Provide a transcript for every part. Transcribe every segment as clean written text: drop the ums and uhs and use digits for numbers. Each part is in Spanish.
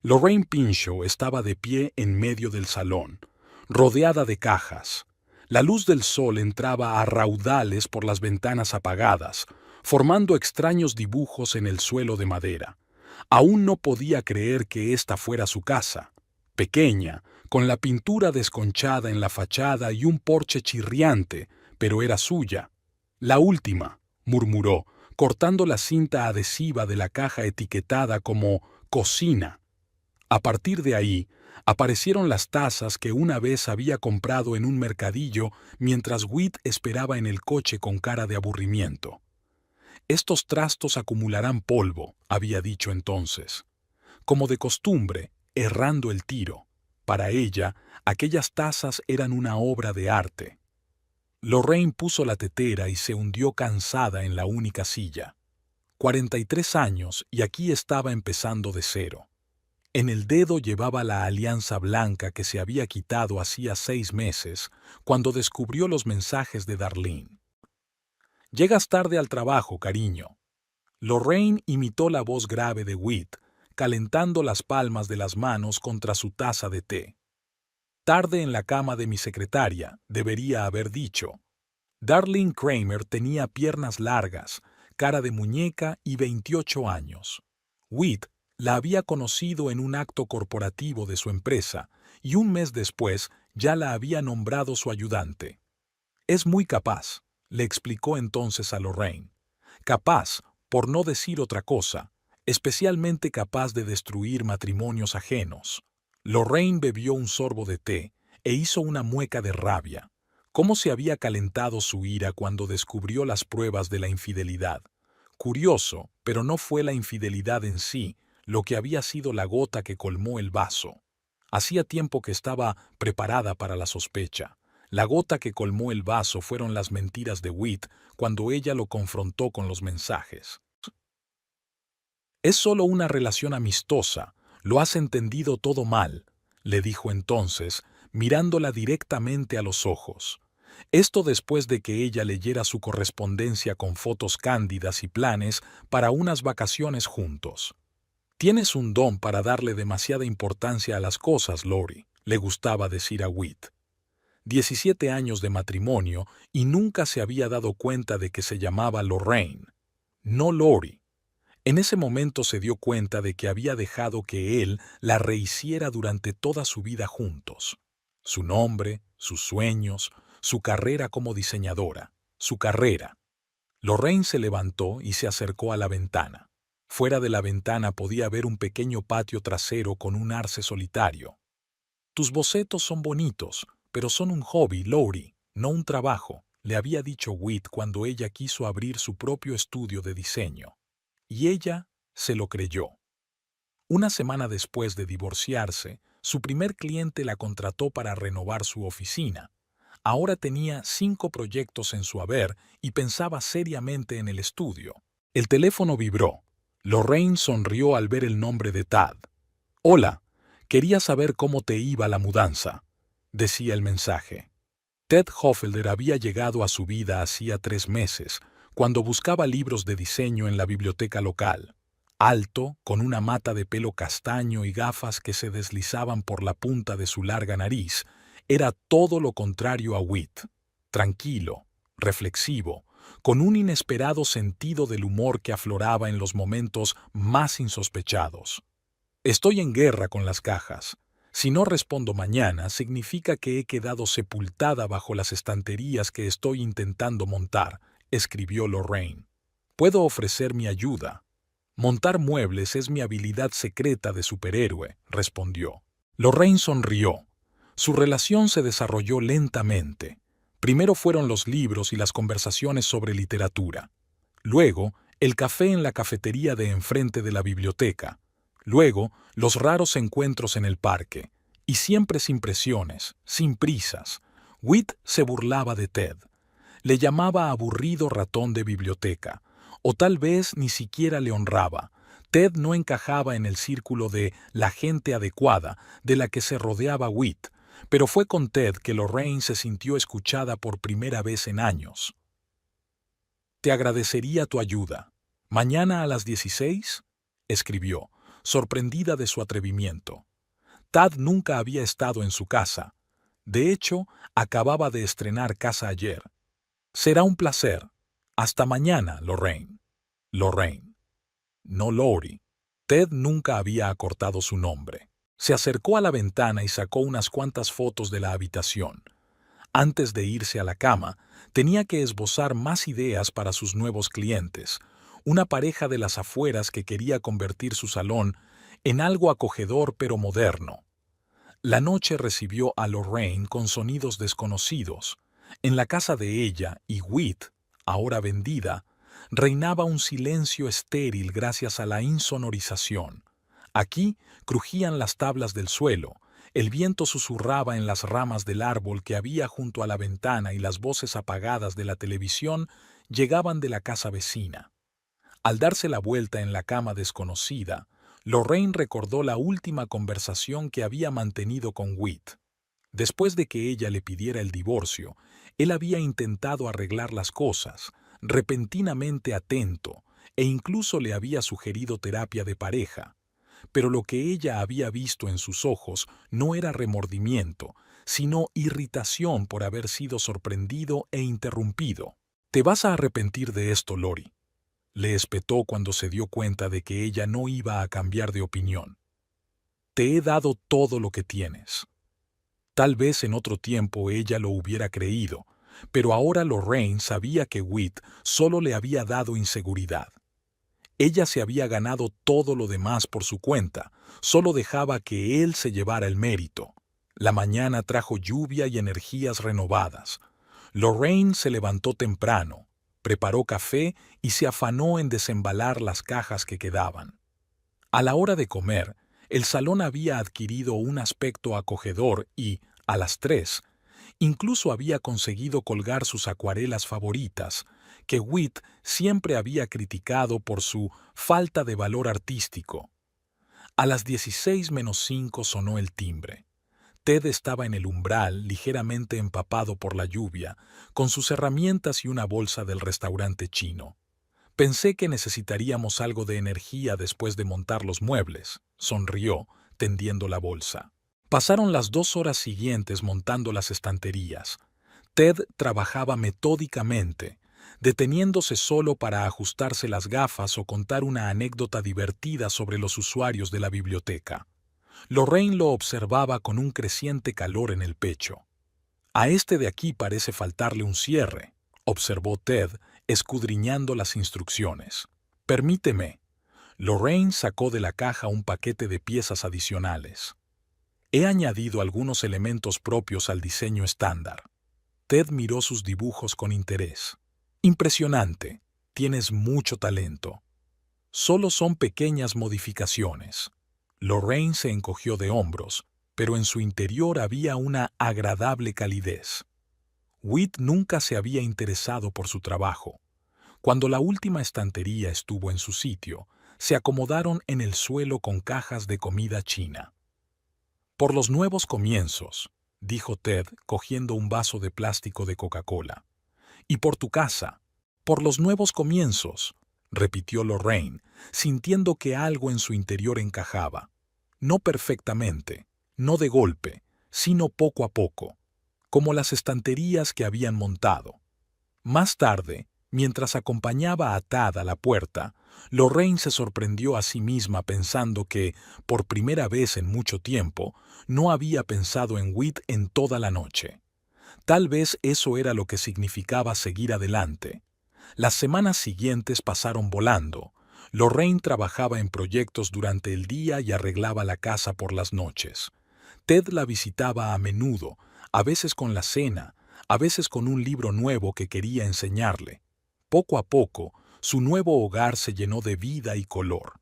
Lorraine Pinchot estaba de pie en medio del salón, rodeada de cajas. La luz del sol entraba a raudales por las ventanas apagadas, formando extraños dibujos en el suelo de madera. Aún no podía creer que esta fuera su casa, pequeña, con la pintura desconchada en la fachada y un porche chirriante, pero era suya. La última, murmuró, cortando la cinta adhesiva de la caja etiquetada como cocina. A partir de ahí, aparecieron las tazas que una vez había comprado en un mercadillo mientras Whit esperaba en el coche con cara de aburrimiento. Estos trastos acumularán polvo, había dicho entonces. Como de costumbre, errando el tiro. Para ella, aquellas tazas eran una obra de arte. Lorraine puso la tetera y se hundió cansada en la única silla. 43 años y aquí estaba empezando de cero. En el dedo llevaba la alianza blanca que se había quitado hacía 6 meses, cuando descubrió los mensajes de Darlene. «Llegas tarde al trabajo, cariño». Lorraine imitó la voz grave de Whit, calentando las palmas de las manos contra su taza de té. «Tarde en la cama de mi secretaria», debería haber dicho. Darlene Kramer tenía piernas largas, cara de muñeca y 28 años. Whit la había conocido en un acto corporativo de su empresa y un mes después ya la había nombrado su ayudante. «Es muy capaz», le explicó entonces a Lorraine. «Capaz, por no decir otra cosa, especialmente capaz de destruir matrimonios ajenos». Lorraine bebió un sorbo de té e hizo una mueca de rabia. ¿Cómo se había calentado su ira cuando descubrió las pruebas de la infidelidad? Curioso, pero no fue la infidelidad en sí lo que había sido la gota que colmó el vaso. Hacía tiempo que estaba preparada para la sospecha. La gota que colmó el vaso fueron las mentiras de Whit cuando ella lo confrontó con los mensajes. «Es solo una relación amistosa, lo has entendido todo mal», le dijo entonces, mirándola directamente a los ojos. Esto después de que ella leyera su correspondencia con fotos cándidas y planes para unas vacaciones juntos. «Tienes un don para darle demasiada importancia a las cosas, Lori», le gustaba decir a Whit. 17 años de matrimonio y nunca se había dado cuenta de que se llamaba Lorraine, no Lori. En ese momento se dio cuenta de que había dejado que él la rehiciera durante toda su vida juntos. Su nombre, sus sueños, su carrera como diseñadora, su carrera. Lorraine se levantó y se acercó a la ventana. Fuera de la ventana podía ver un pequeño patio trasero con un arce solitario. «Tus bocetos son bonitos, pero son un hobby, Lori, no un trabajo», le había dicho Whit cuando ella quiso abrir su propio estudio de diseño. Y ella se lo creyó. Una semana después de divorciarse, su primer cliente la contrató para renovar su oficina. Ahora tenía 5 proyectos en su haber y pensaba seriamente en el estudio. El teléfono vibró. Lorraine sonrió al ver el nombre de Tad. «Hola, quería saber cómo te iba la mudanza», decía el mensaje. Ted Hofelder había llegado a su vida hacía 3 meses, cuando buscaba libros de diseño en la biblioteca local. Alto, con una mata de pelo castaño y gafas que se deslizaban por la punta de su larga nariz, era todo lo contrario a Whit. Tranquilo, reflexivo, con un inesperado sentido del humor que afloraba en los momentos más insospechados. «Estoy en guerra con las cajas. Si no respondo mañana, significa que he quedado sepultada bajo las estanterías que estoy intentando montar», escribió Lorraine. «Puedo ofrecer mi ayuda». «Montar muebles es mi habilidad secreta de superhéroe», respondió. Lorraine sonrió. Su relación se desarrolló lentamente. Primero fueron los libros y las conversaciones sobre literatura. Luego, el café en la cafetería de enfrente de la biblioteca. Luego, los raros encuentros en el parque. Y siempre sin presiones, sin prisas. Whit se burlaba de Ted. Le llamaba aburrido ratón de biblioteca. O tal vez ni siquiera le honraba. Ted no encajaba en el círculo de la gente adecuada de la que se rodeaba Whit, pero fue con Ted que Lorraine se sintió escuchada por primera vez en años. «Te agradecería tu ayuda. ¿Mañana a las 16?» escribió. sorprendida de su atrevimiento. Tad nunca había estado en su casa. De hecho, acababa de estrenar casa ayer. Será un placer. Hasta mañana, Lorraine. Lorraine. No Lori. Ted nunca había acortado su nombre. Se acercó a la ventana y sacó unas cuantas fotos de la habitación. Antes de irse a la cama, tenía que esbozar más ideas para sus nuevos clientes, una pareja de las afueras que quería convertir su salón en algo acogedor pero moderno. La noche recibió a Lorraine con sonidos desconocidos. En la casa de ella y Whit, ahora vendida, reinaba un silencio estéril gracias a la insonorización. Aquí crujían las tablas del suelo, el viento susurraba en las ramas del árbol que había junto a la ventana y las voces apagadas de la televisión llegaban de la casa vecina. Al darse la vuelta en la cama desconocida, Lorraine recordó la última conversación que había mantenido con Whit. Después de que ella le pidiera el divorcio, él había intentado arreglar las cosas, repentinamente atento, e incluso le había sugerido terapia de pareja. Pero lo que ella había visto en sus ojos no era remordimiento, sino irritación por haber sido sorprendido e interrumpido. «Te vas a arrepentir de esto, Lori», le espetó cuando se dio cuenta de que ella no iba a cambiar de opinión. «Te he dado todo lo que tienes». Tal vez en otro tiempo ella lo hubiera creído, pero ahora Lorraine sabía que Whit solo le había dado inseguridad. Ella se había ganado todo lo demás por su cuenta, solo dejaba que él se llevara el mérito. La mañana trajo lluvia y energías renovadas. Lorraine se levantó temprano, preparó café y se afanó en desembalar las cajas que quedaban. A la hora de comer, el salón había adquirido un aspecto acogedor y, a las 3, incluso había conseguido colgar sus acuarelas favoritas, que Whit siempre había criticado por su falta de valor artístico. A las 16:05 sonó el timbre. Ted estaba en el umbral, ligeramente empapado por la lluvia, con sus herramientas y una bolsa del restaurante chino. «Pensé que necesitaríamos algo de energía después de montar los muebles», sonrió, tendiendo la bolsa. Pasaron las 2 horas siguientes montando las estanterías. Ted trabajaba metódicamente, deteniéndose solo para ajustarse las gafas o contar una anécdota divertida sobre los usuarios de la biblioteca. Lorraine lo observaba con un creciente calor en el pecho. «A este de aquí parece faltarle un cierre», observó Ted, escudriñando las instrucciones. «Permíteme». Lorraine sacó de la caja un paquete de piezas adicionales. «He añadido algunos elementos propios al diseño estándar». Ted miró sus dibujos con interés. «Impresionante. Tienes mucho talento». «Solo son pequeñas modificaciones». Lorraine se encogió de hombros, pero en su interior había una agradable calidez. Whit nunca se había interesado por su trabajo. Cuando la última estantería estuvo en su sitio, se acomodaron en el suelo con cajas de comida china. «Por los nuevos comienzos», dijo Ted, cogiendo un vaso de plástico de Coca-Cola. «Y por tu casa». «Por los nuevos comienzos», repitió Lorraine, sintiendo que algo en su interior encajaba. No perfectamente, no de golpe, sino poco a poco, como las estanterías que habían montado. Más tarde, mientras acompañaba a Tad a la puerta, Lorraine se sorprendió a sí misma pensando que, por primera vez en mucho tiempo, no había pensado en Whit en toda la noche. Tal vez eso era lo que significaba seguir adelante. Las semanas siguientes pasaron volando. Lorraine trabajaba en proyectos durante el día y arreglaba la casa por las noches. Ted la visitaba a menudo, a veces con la cena, a veces con un libro nuevo que quería enseñarle. Poco a poco, su nuevo hogar se llenó de vida y color.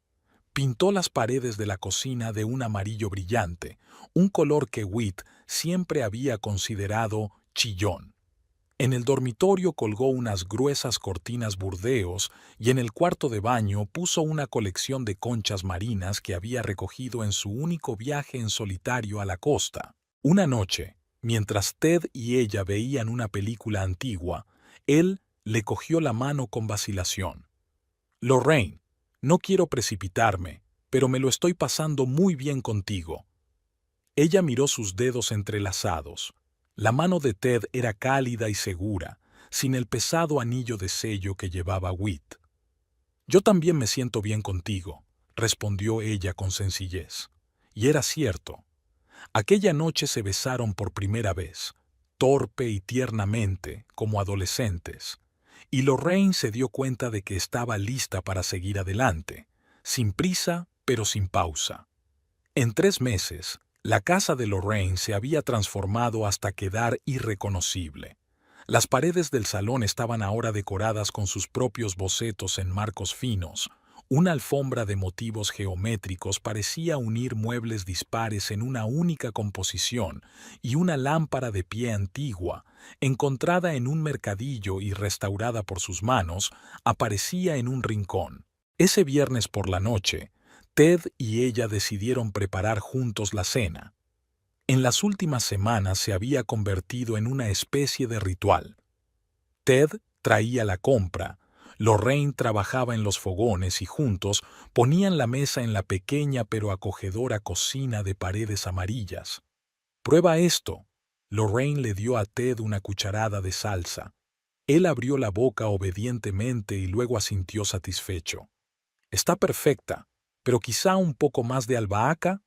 Pintó las paredes de la cocina de un amarillo brillante, un color que Whit siempre había considerado chillón. En el dormitorio colgó unas gruesas cortinas burdeos y en el cuarto de baño puso una colección de conchas marinas que había recogido en su único viaje en solitario a la costa. Una noche, mientras Ted y ella veían una película antigua, él le cogió la mano con vacilación. «Lorraine, no quiero precipitarme, pero me lo estoy pasando muy bien contigo». Ella miró sus dedos entrelazados. La mano de Ted era cálida y segura, sin el pesado anillo de sello que llevaba Whit. «Yo también me siento bien contigo», respondió ella con sencillez. Y era cierto. Aquella noche se besaron por primera vez, torpe y tiernamente, como adolescentes, y Lorraine se dio cuenta de que estaba lista para seguir adelante, sin prisa, pero sin pausa. En 3 meses, la casa de Lorraine se había transformado hasta quedar irreconocible. Las paredes del salón estaban ahora decoradas con sus propios bocetos en marcos finos. Una alfombra de motivos geométricos parecía unir muebles dispares en una única composición, y una lámpara de pie antigua, encontrada en un mercadillo y restaurada por sus manos, aparecía en un rincón. Ese viernes por la noche, Ted y ella decidieron preparar juntos la cena. En las últimas semanas se había convertido en una especie de ritual. Ted traía la compra, Lorraine trabajaba en los fogones y juntos ponían la mesa en la pequeña pero acogedora cocina de paredes amarillas. «Prueba esto». Lorraine le dio a Ted una cucharada de salsa. Él abrió la boca obedientemente y luego asintió satisfecho. «Está perfecta, pero quizá un poco más de albahaca».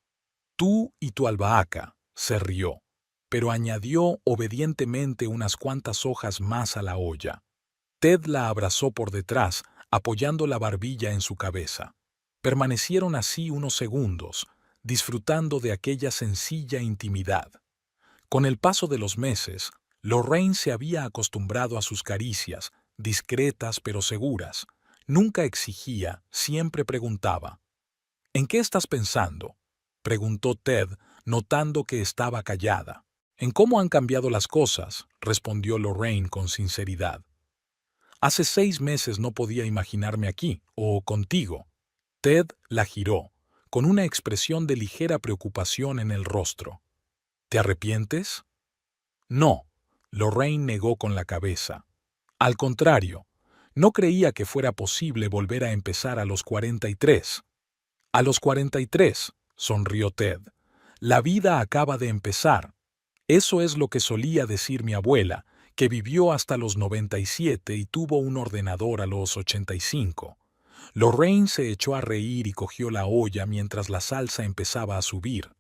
«Tú y tu albahaca», se rió, pero añadió obedientemente unas cuantas hojas más a la olla. Ted la abrazó por detrás, apoyando la barbilla en su cabeza. Permanecieron así unos segundos, disfrutando de aquella sencilla intimidad. Con el paso de los meses, Lorraine se había acostumbrado a sus caricias, discretas pero seguras. Nunca exigía, siempre preguntaba. «¿En qué estás pensando?», preguntó Ted, notando que estaba callada. «En cómo han cambiado las cosas», respondió Lorraine con sinceridad. «Hace 6 meses no podía imaginarme aquí, o contigo». Ted la giró, con una expresión de ligera preocupación en el rostro. «¿Te arrepientes?». «No», Lorraine negó con la cabeza. «Al contrario, no creía que fuera posible volver a empezar a los 43». «A los 43», sonrió Ted. «La vida acaba de empezar». Eso es lo que solía decir mi abuela, que vivió hasta los 97 y tuvo un ordenador a los 85. Lorraine se echó a reír y cogió la olla mientras la salsa empezaba a subir.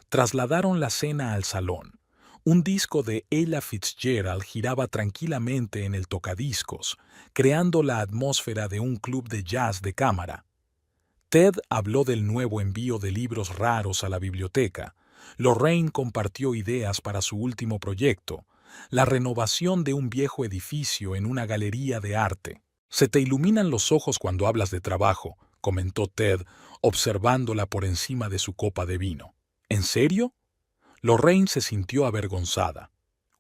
Trasladaron la cena al salón. Un disco de Ella Fitzgerald giraba tranquilamente en el tocadiscos, creando la atmósfera de un club de jazz de cámara. Ted habló del nuevo envío de libros raros a la biblioteca. Lorraine compartió ideas para su último proyecto, la renovación de un viejo edificio en una galería de arte. «Se te iluminan los ojos cuando hablas de trabajo», comentó Ted, observándola por encima de su copa de vino. «¿En serio?». Lorraine se sintió avergonzada.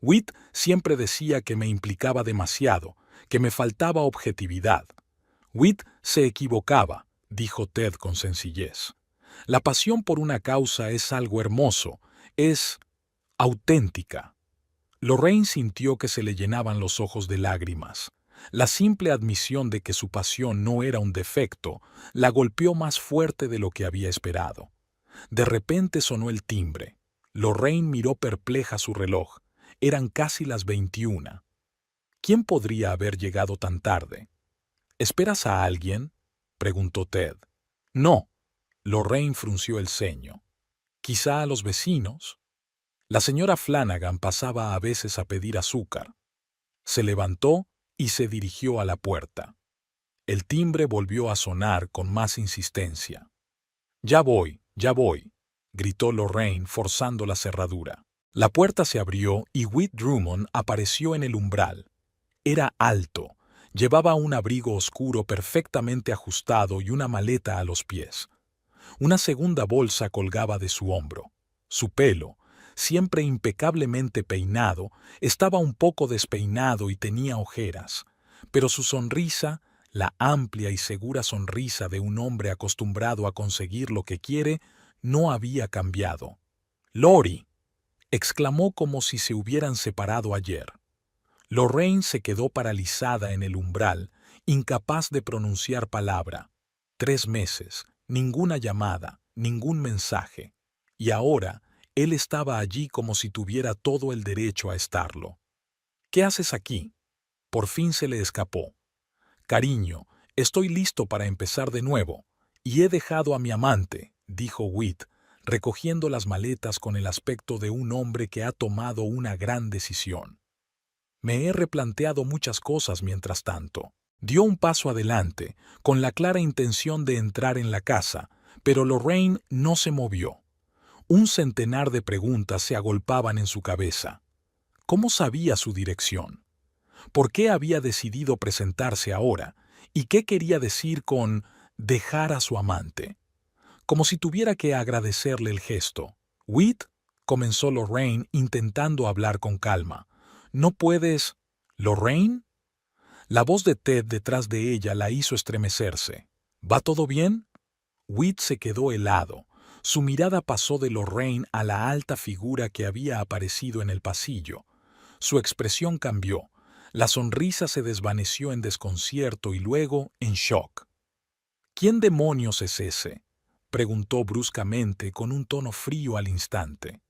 Whit siempre decía que me implicaba demasiado, que me faltaba objetividad. Whit se equivocaba, dijo Ted con sencillez. La pasión por una causa es algo hermoso, es auténtica. Lorraine sintió que se le llenaban los ojos de lágrimas. La simple admisión de que su pasión no era un defecto la golpeó más fuerte de lo que había esperado. De repente sonó el timbre. Lorraine miró perpleja su reloj. Eran casi las 21. ¿Quién podría haber llegado tan tarde? «¿Esperas a alguien?», preguntó Ted. «No». Lorraine frunció el ceño. «¿Quizá a los vecinos?». La señora Flanagan pasaba a veces a pedir azúcar. Se levantó y se dirigió a la puerta. El timbre volvió a sonar con más insistencia. «Ya voy», gritó Lorraine forzando la cerradura. La puerta se abrió y Whit Drummond apareció en el umbral. Era alto, llevaba un abrigo oscuro perfectamente ajustado y una maleta a los pies. Una segunda bolsa colgaba de su hombro. Su pelo, siempre impecablemente peinado, estaba un poco despeinado y tenía ojeras, pero su sonrisa, la amplia y segura sonrisa de un hombre acostumbrado a conseguir lo que quiere, no había cambiado. «Lori», exclamó como si se hubieran separado ayer. Lorraine se quedó paralizada en el umbral, incapaz de pronunciar palabra. 3 meses, Ninguna llamada, ningún mensaje. Y ahora, él estaba allí como si tuviera todo el derecho a estarlo. ¿Qué haces aquí? Por fin se le escapó. Cariño, estoy listo para empezar de nuevo. Y he dejado a mi amante, dijo Whit, recogiendo las maletas con el aspecto de un hombre que ha tomado una gran decisión. Me he replanteado muchas cosas mientras tanto. Dio un paso adelante, con la clara intención de entrar en la casa, pero Lorraine no se movió. Un centenar de preguntas se agolpaban en su cabeza. ¿Cómo sabía su dirección? ¿Por qué había decidido presentarse ahora? ¿Y qué quería decir con dejar a su amante? Como si tuviera que agradecerle el gesto. «Whit», comenzó Lorraine intentando hablar con calma. «¿No puedes...» «¿Lorraine?» La voz de Ted detrás de ella la hizo estremecerse. «¿Va todo bien?» Whit se quedó helado. Su mirada pasó de Lorraine a la alta figura que había aparecido en el pasillo. Su expresión cambió. La sonrisa se desvaneció en desconcierto y luego en shock. «¿Quién demonios es ese?», preguntó bruscamente con un tono frío al instante.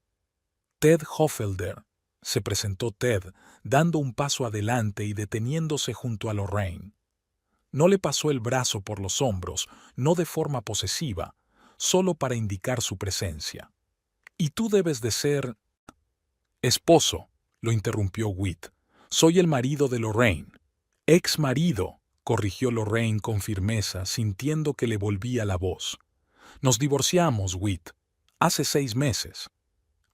«Ted Hofelder», se presentó Ted, dando un paso adelante y deteniéndose junto a Lorraine. No le pasó el brazo por los hombros, no de forma posesiva, solo para indicar su presencia. «Y tú debes de ser...» «Esposo», lo interrumpió Whit. «Soy el marido de Lorraine». «Ex marido», corrigió Lorraine con firmeza, sintiendo que le volvía la voz. «Nos divorciamos, Whit. Hace 6 meses».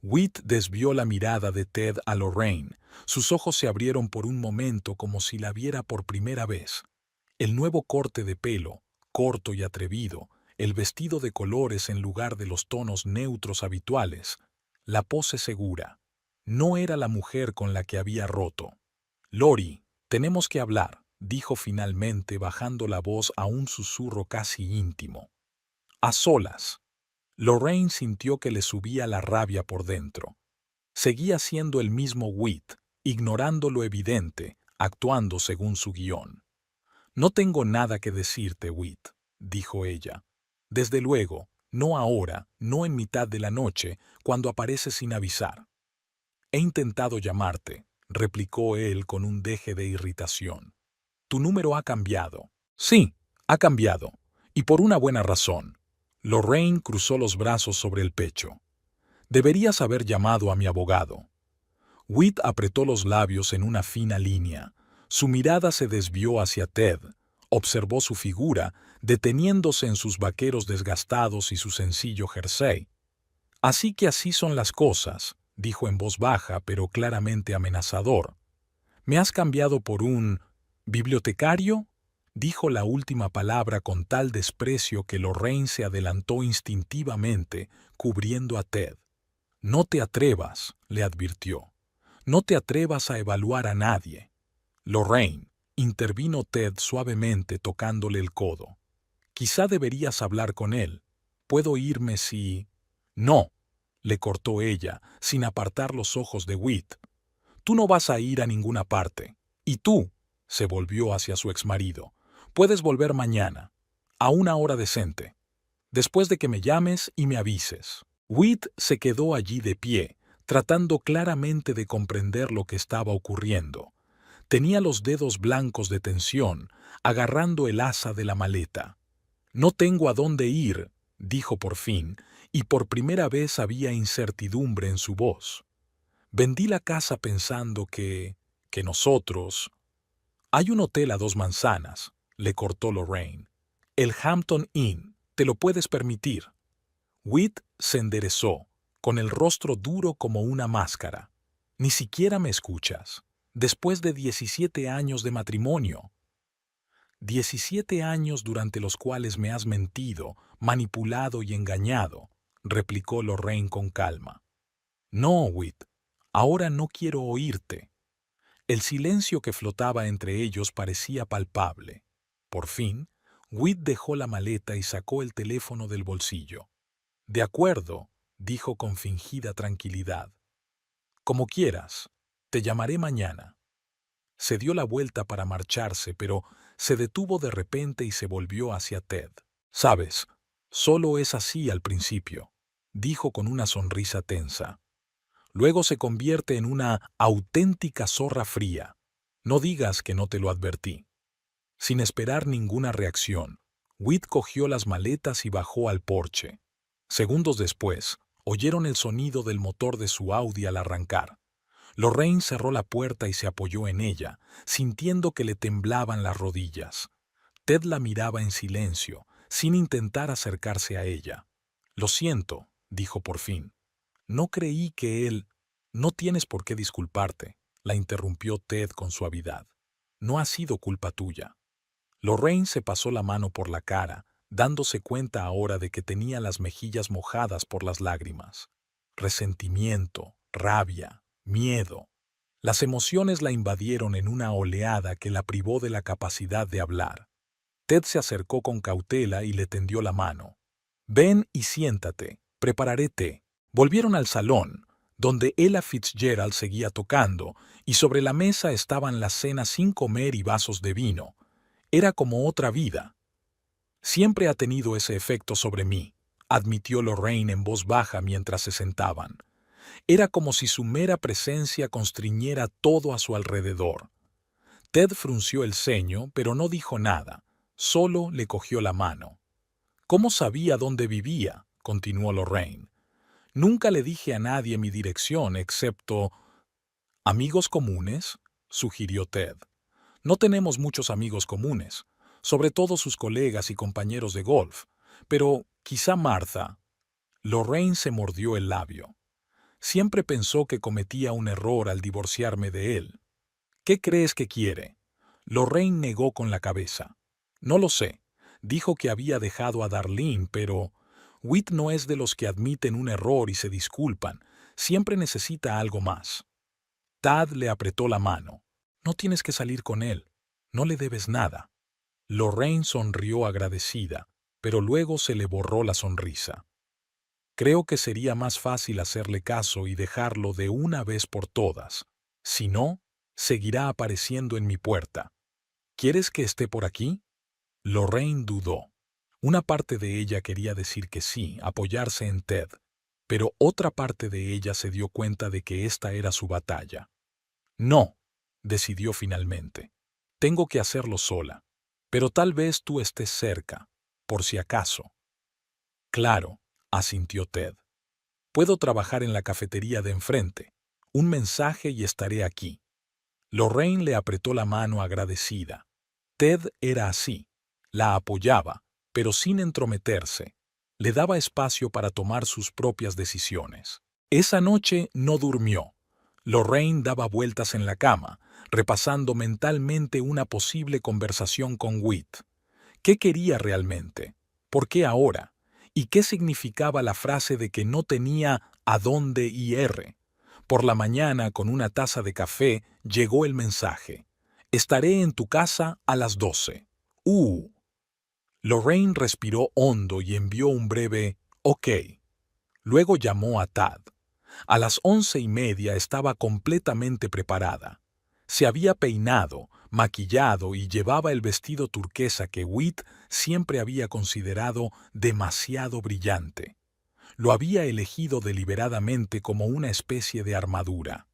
Whit desvió la mirada de Ted a Lorraine. Sus ojos se abrieron por un momento como si la viera por primera vez. El nuevo corte de pelo, corto y atrevido, el vestido de colores en lugar de los tonos neutros habituales, la pose segura. No era la mujer con la que había roto. «Lori, tenemos que hablar», dijo finalmente bajando la voz a un susurro casi íntimo. «A solas». Lorraine sintió que le subía la rabia por dentro. Seguía siendo el mismo Whit, ignorando lo evidente, actuando según su guión. «No tengo nada que decirte, Whit», dijo ella. «Desde luego, no ahora, no en mitad de la noche, cuando apareces sin avisar». «He intentado llamarte», replicó él con un deje de irritación. «Tu número ha cambiado». «Sí, ha cambiado, y por una buena razón». Lorraine cruzó los brazos sobre el pecho. «Deberías haber llamado a mi abogado». Whit apretó los labios en una fina línea. Su mirada se desvió hacia Ted. Observó su figura, deteniéndose en sus vaqueros desgastados y su sencillo jersey. «Así que así son las cosas», dijo en voz baja pero claramente amenazador. «¿Me has cambiado por un... bibliotecario?» Dijo la última palabra con tal desprecio que Lorraine se adelantó instintivamente, cubriendo a Ted. «No te atrevas», le advirtió. «No te atrevas a evaluar a nadie». «Lorraine», intervino Ted suavemente tocándole el codo. «Quizá deberías hablar con él. ¿Puedo irme si...» «No», le cortó ella, sin apartar los ojos de Whit. «Tú no vas a ir a ninguna parte. Y tú», se volvió hacia su exmarido, «puedes volver mañana, a una hora decente, después de que me llames y me avises». Whit se quedó allí de pie, tratando claramente de comprender lo que estaba ocurriendo. Tenía los dedos blancos de tensión, agarrando el asa de la maleta. «No tengo a dónde ir», dijo por fin, y por primera vez había incertidumbre en su voz. «Vendí la casa pensando que nosotros...» «Hay un hotel a 2 manzanas», le cortó Lorraine. «El Hampton Inn, te lo puedes permitir». Whit se enderezó, con el rostro duro como una máscara. «Ni siquiera me escuchas. Después de 17 años de matrimonio». «17 años durante los cuales me has mentido, manipulado y engañado», replicó Lorraine con calma. «No, Whit, ahora no quiero oírte». El silencio que flotaba entre ellos parecía palpable. Por fin, Whit dejó la maleta y sacó el teléfono del bolsillo. «De acuerdo», dijo con fingida tranquilidad. «Como quieras, te llamaré mañana». Se dio la vuelta para marcharse, pero se detuvo de repente y se volvió hacia Ted. «¿Sabes? Solo es así al principio, dijo con una sonrisa tensa. Luego se convierte en una auténtica zorra fría. No digas que no te lo advertí. Sin esperar ninguna reacción, Whit cogió las maletas y bajó al porche. Segundos después, oyeron el sonido del motor de su Audi al arrancar. Lorraine cerró la puerta y se apoyó en ella, sintiendo que le temblaban las rodillas. Ted la miraba en silencio, sin intentar acercarse a ella. «Lo siento», dijo por fin. «No creí que él...» «No tienes por qué disculparte», la interrumpió Ted con suavidad. «No ha sido culpa tuya». Lorraine se pasó la mano por la cara, dándose cuenta ahora de que tenía las mejillas mojadas por las lágrimas. Resentimiento, rabia, miedo. Las emociones la invadieron en una oleada que la privó de la capacidad de hablar. Ted se acercó con cautela y le tendió la mano. «Ven y siéntate, prepararé té». Volvieron al salón, donde Ella Fitzgerald seguía tocando, y sobre la mesa estaban las cenas sin comer y vasos de vino. Era como otra vida. «Siempre ha tenido ese efecto sobre mí», admitió Lorraine en voz baja mientras se sentaban. Era como si su mera presencia constriñera todo a su alrededor. Ted frunció el ceño, pero no dijo nada, solo le cogió la mano. «¿Cómo sabía dónde vivía?», continuó Lorraine. «Nunca le dije a nadie mi dirección, excepto...» «¿Amigos comunes?», sugirió Ted. «No tenemos muchos amigos comunes, sobre todo sus colegas y compañeros de golf, pero quizá Martha». Lorraine se mordió el labio. «Siempre pensó que cometía un error al divorciarme de él». «¿Qué crees que quiere?». Lorraine negó con la cabeza. «No lo sé. Dijo que había dejado a Darlene, pero Whit no es de los que admiten un error y se disculpan. Siempre necesita algo más». Tad le apretó la mano. «No tienes que salir con él. No le debes nada». Lorraine sonrió agradecida, pero luego se le borró la sonrisa. «Creo que sería más fácil hacerle caso y dejarlo de una vez por todas. Si no, seguirá apareciendo en mi puerta. ¿Quieres que esté por aquí?». Lorraine dudó. Una parte de ella quería decir que sí, apoyarse en Ted, pero otra parte de ella se dio cuenta de que esta era su batalla. «No», decidió finalmente. «Tengo que hacerlo sola, pero tal vez tú estés cerca, por si acaso». «Claro», asintió Ted. «Puedo trabajar en la cafetería de enfrente. Un mensaje y estaré aquí». Lorraine le apretó la mano agradecida. Ted era así. La apoyaba, pero sin entrometerse. Le daba espacio para tomar sus propias decisiones. Esa noche no durmió. Lorraine daba vueltas en la cama, repasando mentalmente una posible conversación con Whit. ¿Qué quería realmente? ¿Por qué ahora? ¿Y qué significaba la frase de que no tenía a dónde ir? Por la mañana, con una taza de café, llegó el mensaje. «Estaré en tu casa a las 12». Lorraine respiró hondo y envió un breve «OK». Luego llamó a Tad. A las 11:30 estaba completamente preparada. Se había peinado, maquillado y llevaba el vestido turquesa que Whit siempre había considerado demasiado brillante. Lo había elegido deliberadamente como una especie de armadura.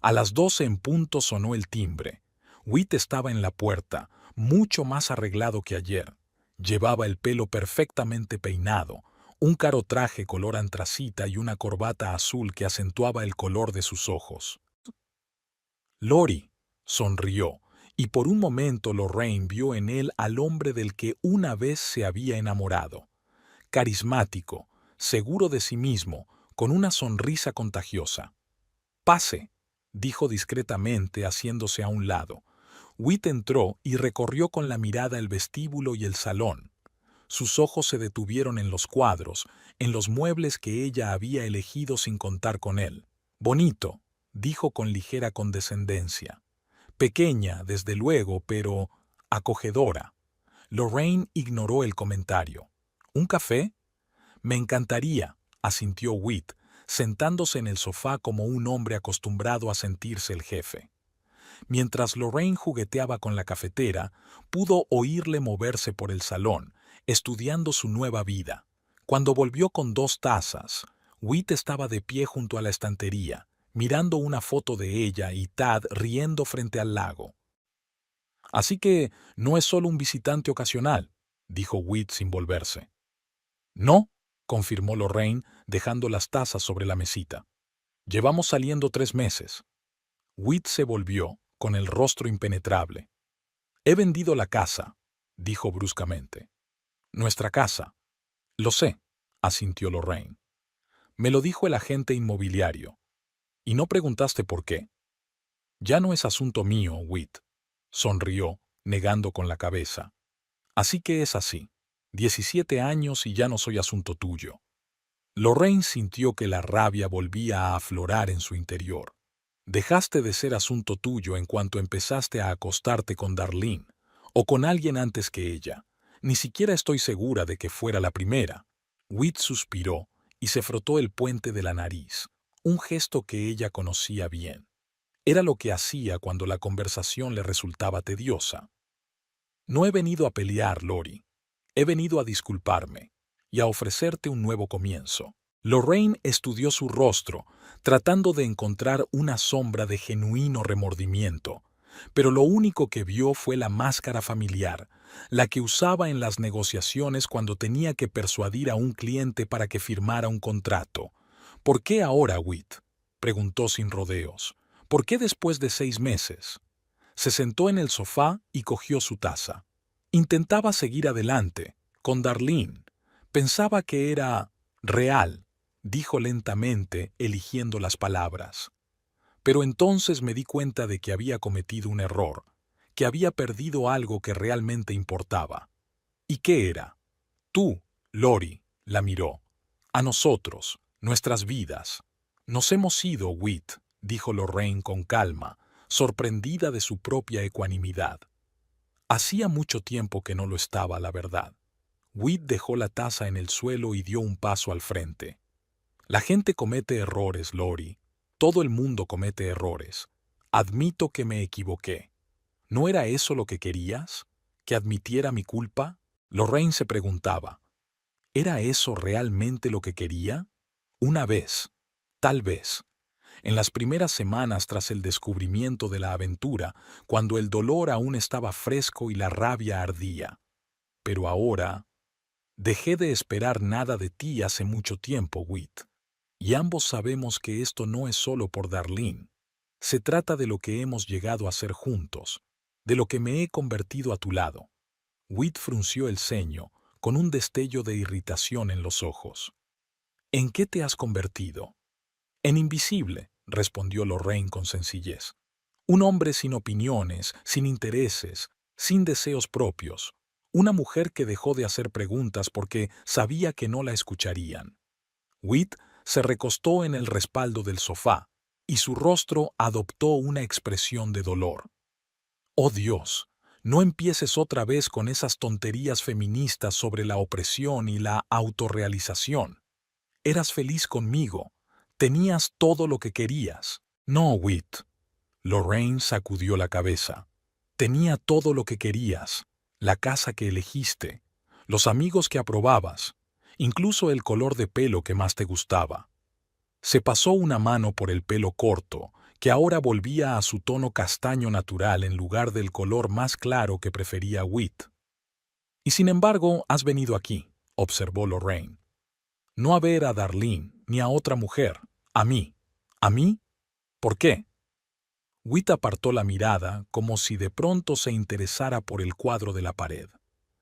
A las 12 en punto sonó el timbre. Whit estaba en la puerta, mucho más arreglado que ayer. Llevaba el pelo perfectamente peinado, un caro traje color antracita y una corbata azul que acentuaba el color de sus ojos. «Lori», sonrió, y por un momento Lorraine vio en él al hombre del que una vez se había enamorado. Carismático, seguro de sí mismo, con una sonrisa contagiosa. «Pase», dijo discretamente haciéndose a un lado. Whit entró y recorrió con la mirada el vestíbulo y el salón. Sus ojos se detuvieron en los cuadros, en los muebles que ella había elegido sin contar con él. «Bonito», dijo con ligera condescendencia. «Pequeña, desde luego, pero acogedora». Lorraine ignoró el comentario. «¿Un café?». «Me encantaría», asintió Whit, sentándose en el sofá como un hombre acostumbrado a sentirse el jefe. Mientras Lorraine jugueteaba con la cafetera, pudo oírle moverse por el salón, estudiando su nueva vida. Cuando volvió con 2 tazas, Whit estaba de pie junto a la estantería, mirando una foto de ella y Tad riendo frente al lago. «Así que no es solo un visitante ocasional», dijo Whit sin volverse. «No», confirmó Lorraine, dejando las tazas sobre la mesita. «Llevamos saliendo 3 meses». Whit se volvió, con el rostro impenetrable. «He vendido la casa», dijo bruscamente. «Nuestra casa». «Lo sé», asintió Lorraine. «Me lo dijo el agente inmobiliario. ¿Y no preguntaste por qué?» «Ya no es asunto mío, Whit», sonrió, negando con la cabeza. «Así que es así. 17 años y ya no soy asunto tuyo». Lorraine sintió que la rabia volvía a aflorar en su interior. «Dejaste de ser asunto tuyo en cuanto empezaste a acostarte con Darlene, o con alguien antes que ella. Ni siquiera estoy segura de que fuera la primera». Whit suspiró y se frotó el puente de la nariz, un gesto que ella conocía bien. Era lo que hacía cuando la conversación le resultaba tediosa. «No he venido a pelear, Lori. He venido a disculparme y a ofrecerte un nuevo comienzo». Lorraine estudió su rostro, tratando de encontrar una sombra de genuino remordimiento, pero lo único que vio fue la máscara familiar, la que usaba en las negociaciones cuando tenía que persuadir a un cliente para que firmara un contrato. «¿Por qué ahora, Whit?», preguntó sin rodeos. «¿Por qué después de 6 meses?» Se sentó en el sofá y cogió su taza. Intentaba seguir adelante, con Darlene. Pensaba que era real, dijo lentamente, eligiendo las palabras. Pero entonces me di cuenta de que había cometido un error, que había perdido algo que realmente importaba. ¿Y qué era? Tú, Lori, la miró. A nosotros, nuestras vidas. Nos hemos ido, Whit, dijo Lorraine con calma, sorprendida de su propia ecuanimidad. Hacía mucho tiempo que no lo estaba, la verdad. Whit dejó la taza en el suelo y dio un paso al frente. «La gente comete errores, Lori. Todo el mundo comete errores. Admito que me equivoqué. ¿No era eso lo que querías? ¿Que admitiera mi culpa?». Lorraine se preguntaba. ¿Era eso realmente lo que quería? Una vez, tal vez. En las primeras semanas tras el descubrimiento de la aventura, cuando el dolor aún estaba fresco y la rabia ardía. Pero ahora... «Dejé de esperar nada de ti hace mucho tiempo, Whit. Y ambos sabemos que esto no es solo por Darlene. Se trata de lo que hemos llegado a ser juntos, de lo que me he convertido a tu lado». Whit frunció el ceño, con un destello de irritación en los ojos. «¿En qué te has convertido?» «En invisible», respondió Lorraine con sencillez. «Un hombre sin opiniones, sin intereses, sin deseos propios. Una mujer que dejó de hacer preguntas porque sabía que no la escucharían». Whit se recostó en el respaldo del sofá, y su rostro adoptó una expresión de dolor. «Oh Dios, no empieces otra vez con esas tonterías feministas sobre la opresión y la autorrealización. Eras feliz conmigo. Tenías todo lo que querías». «No, Whit». Lorraine sacudió la cabeza. «Tenía todo lo que querías. La casa que elegiste, los amigos que aprobabas, incluso el color de pelo que más te gustaba». Se pasó una mano por el pelo corto, que ahora volvía a su tono castaño natural en lugar del color más claro que prefería Whit. «Y sin embargo, has venido aquí», observó Lorraine. «No a ver a Darlene, ni a otra mujer, a mí». «¿A mí? ¿Por qué?». Whit apartó la mirada como si de pronto se interesara por el cuadro de la pared.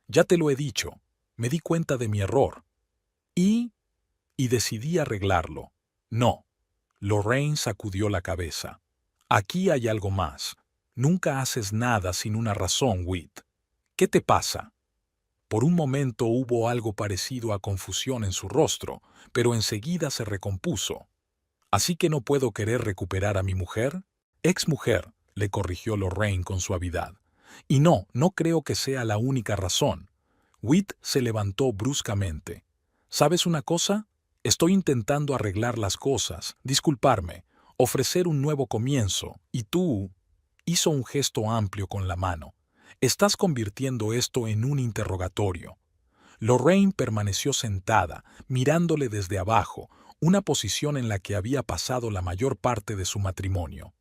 «Ya te lo he dicho, me di cuenta de mi error. Y decidí arreglarlo». «No». Lorraine sacudió la cabeza. «Aquí hay algo más. Nunca haces nada sin una razón, Whit. ¿Qué te pasa?». Por un momento hubo algo parecido a confusión en su rostro, pero enseguida se recompuso. «¿Así que no puedo querer recuperar a mi mujer?». «Ex-mujer», le corrigió Lorraine con suavidad. «Y no creo que sea la única razón». Whit se levantó bruscamente. «¿Sabes una cosa? Estoy intentando arreglar las cosas, disculparme, ofrecer un nuevo comienzo, y tú...». Hizo un gesto amplio con la mano. «Estás convirtiendo esto en un interrogatorio». Lorraine permaneció sentada, mirándole desde abajo, una posición en la que había pasado la mayor parte de su matrimonio.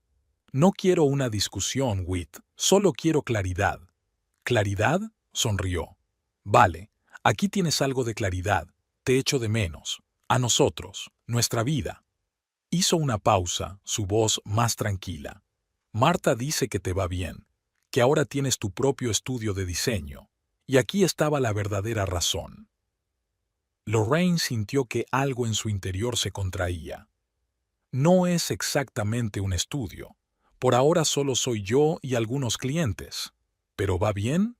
No quiero una discusión, Whit, solo quiero claridad. ¿Claridad? Sonrió. Vale, aquí tienes algo de claridad. Te echo de menos. A nosotros, nuestra vida. Hizo una pausa, su voz más tranquila. Marta dice que te va bien, que ahora tienes tu propio estudio de diseño. Y aquí estaba la verdadera razón. Lorraine sintió que algo en su interior se contraía. No es exactamente un estudio. Por ahora solo soy yo y algunos clientes. ¿Pero va bien?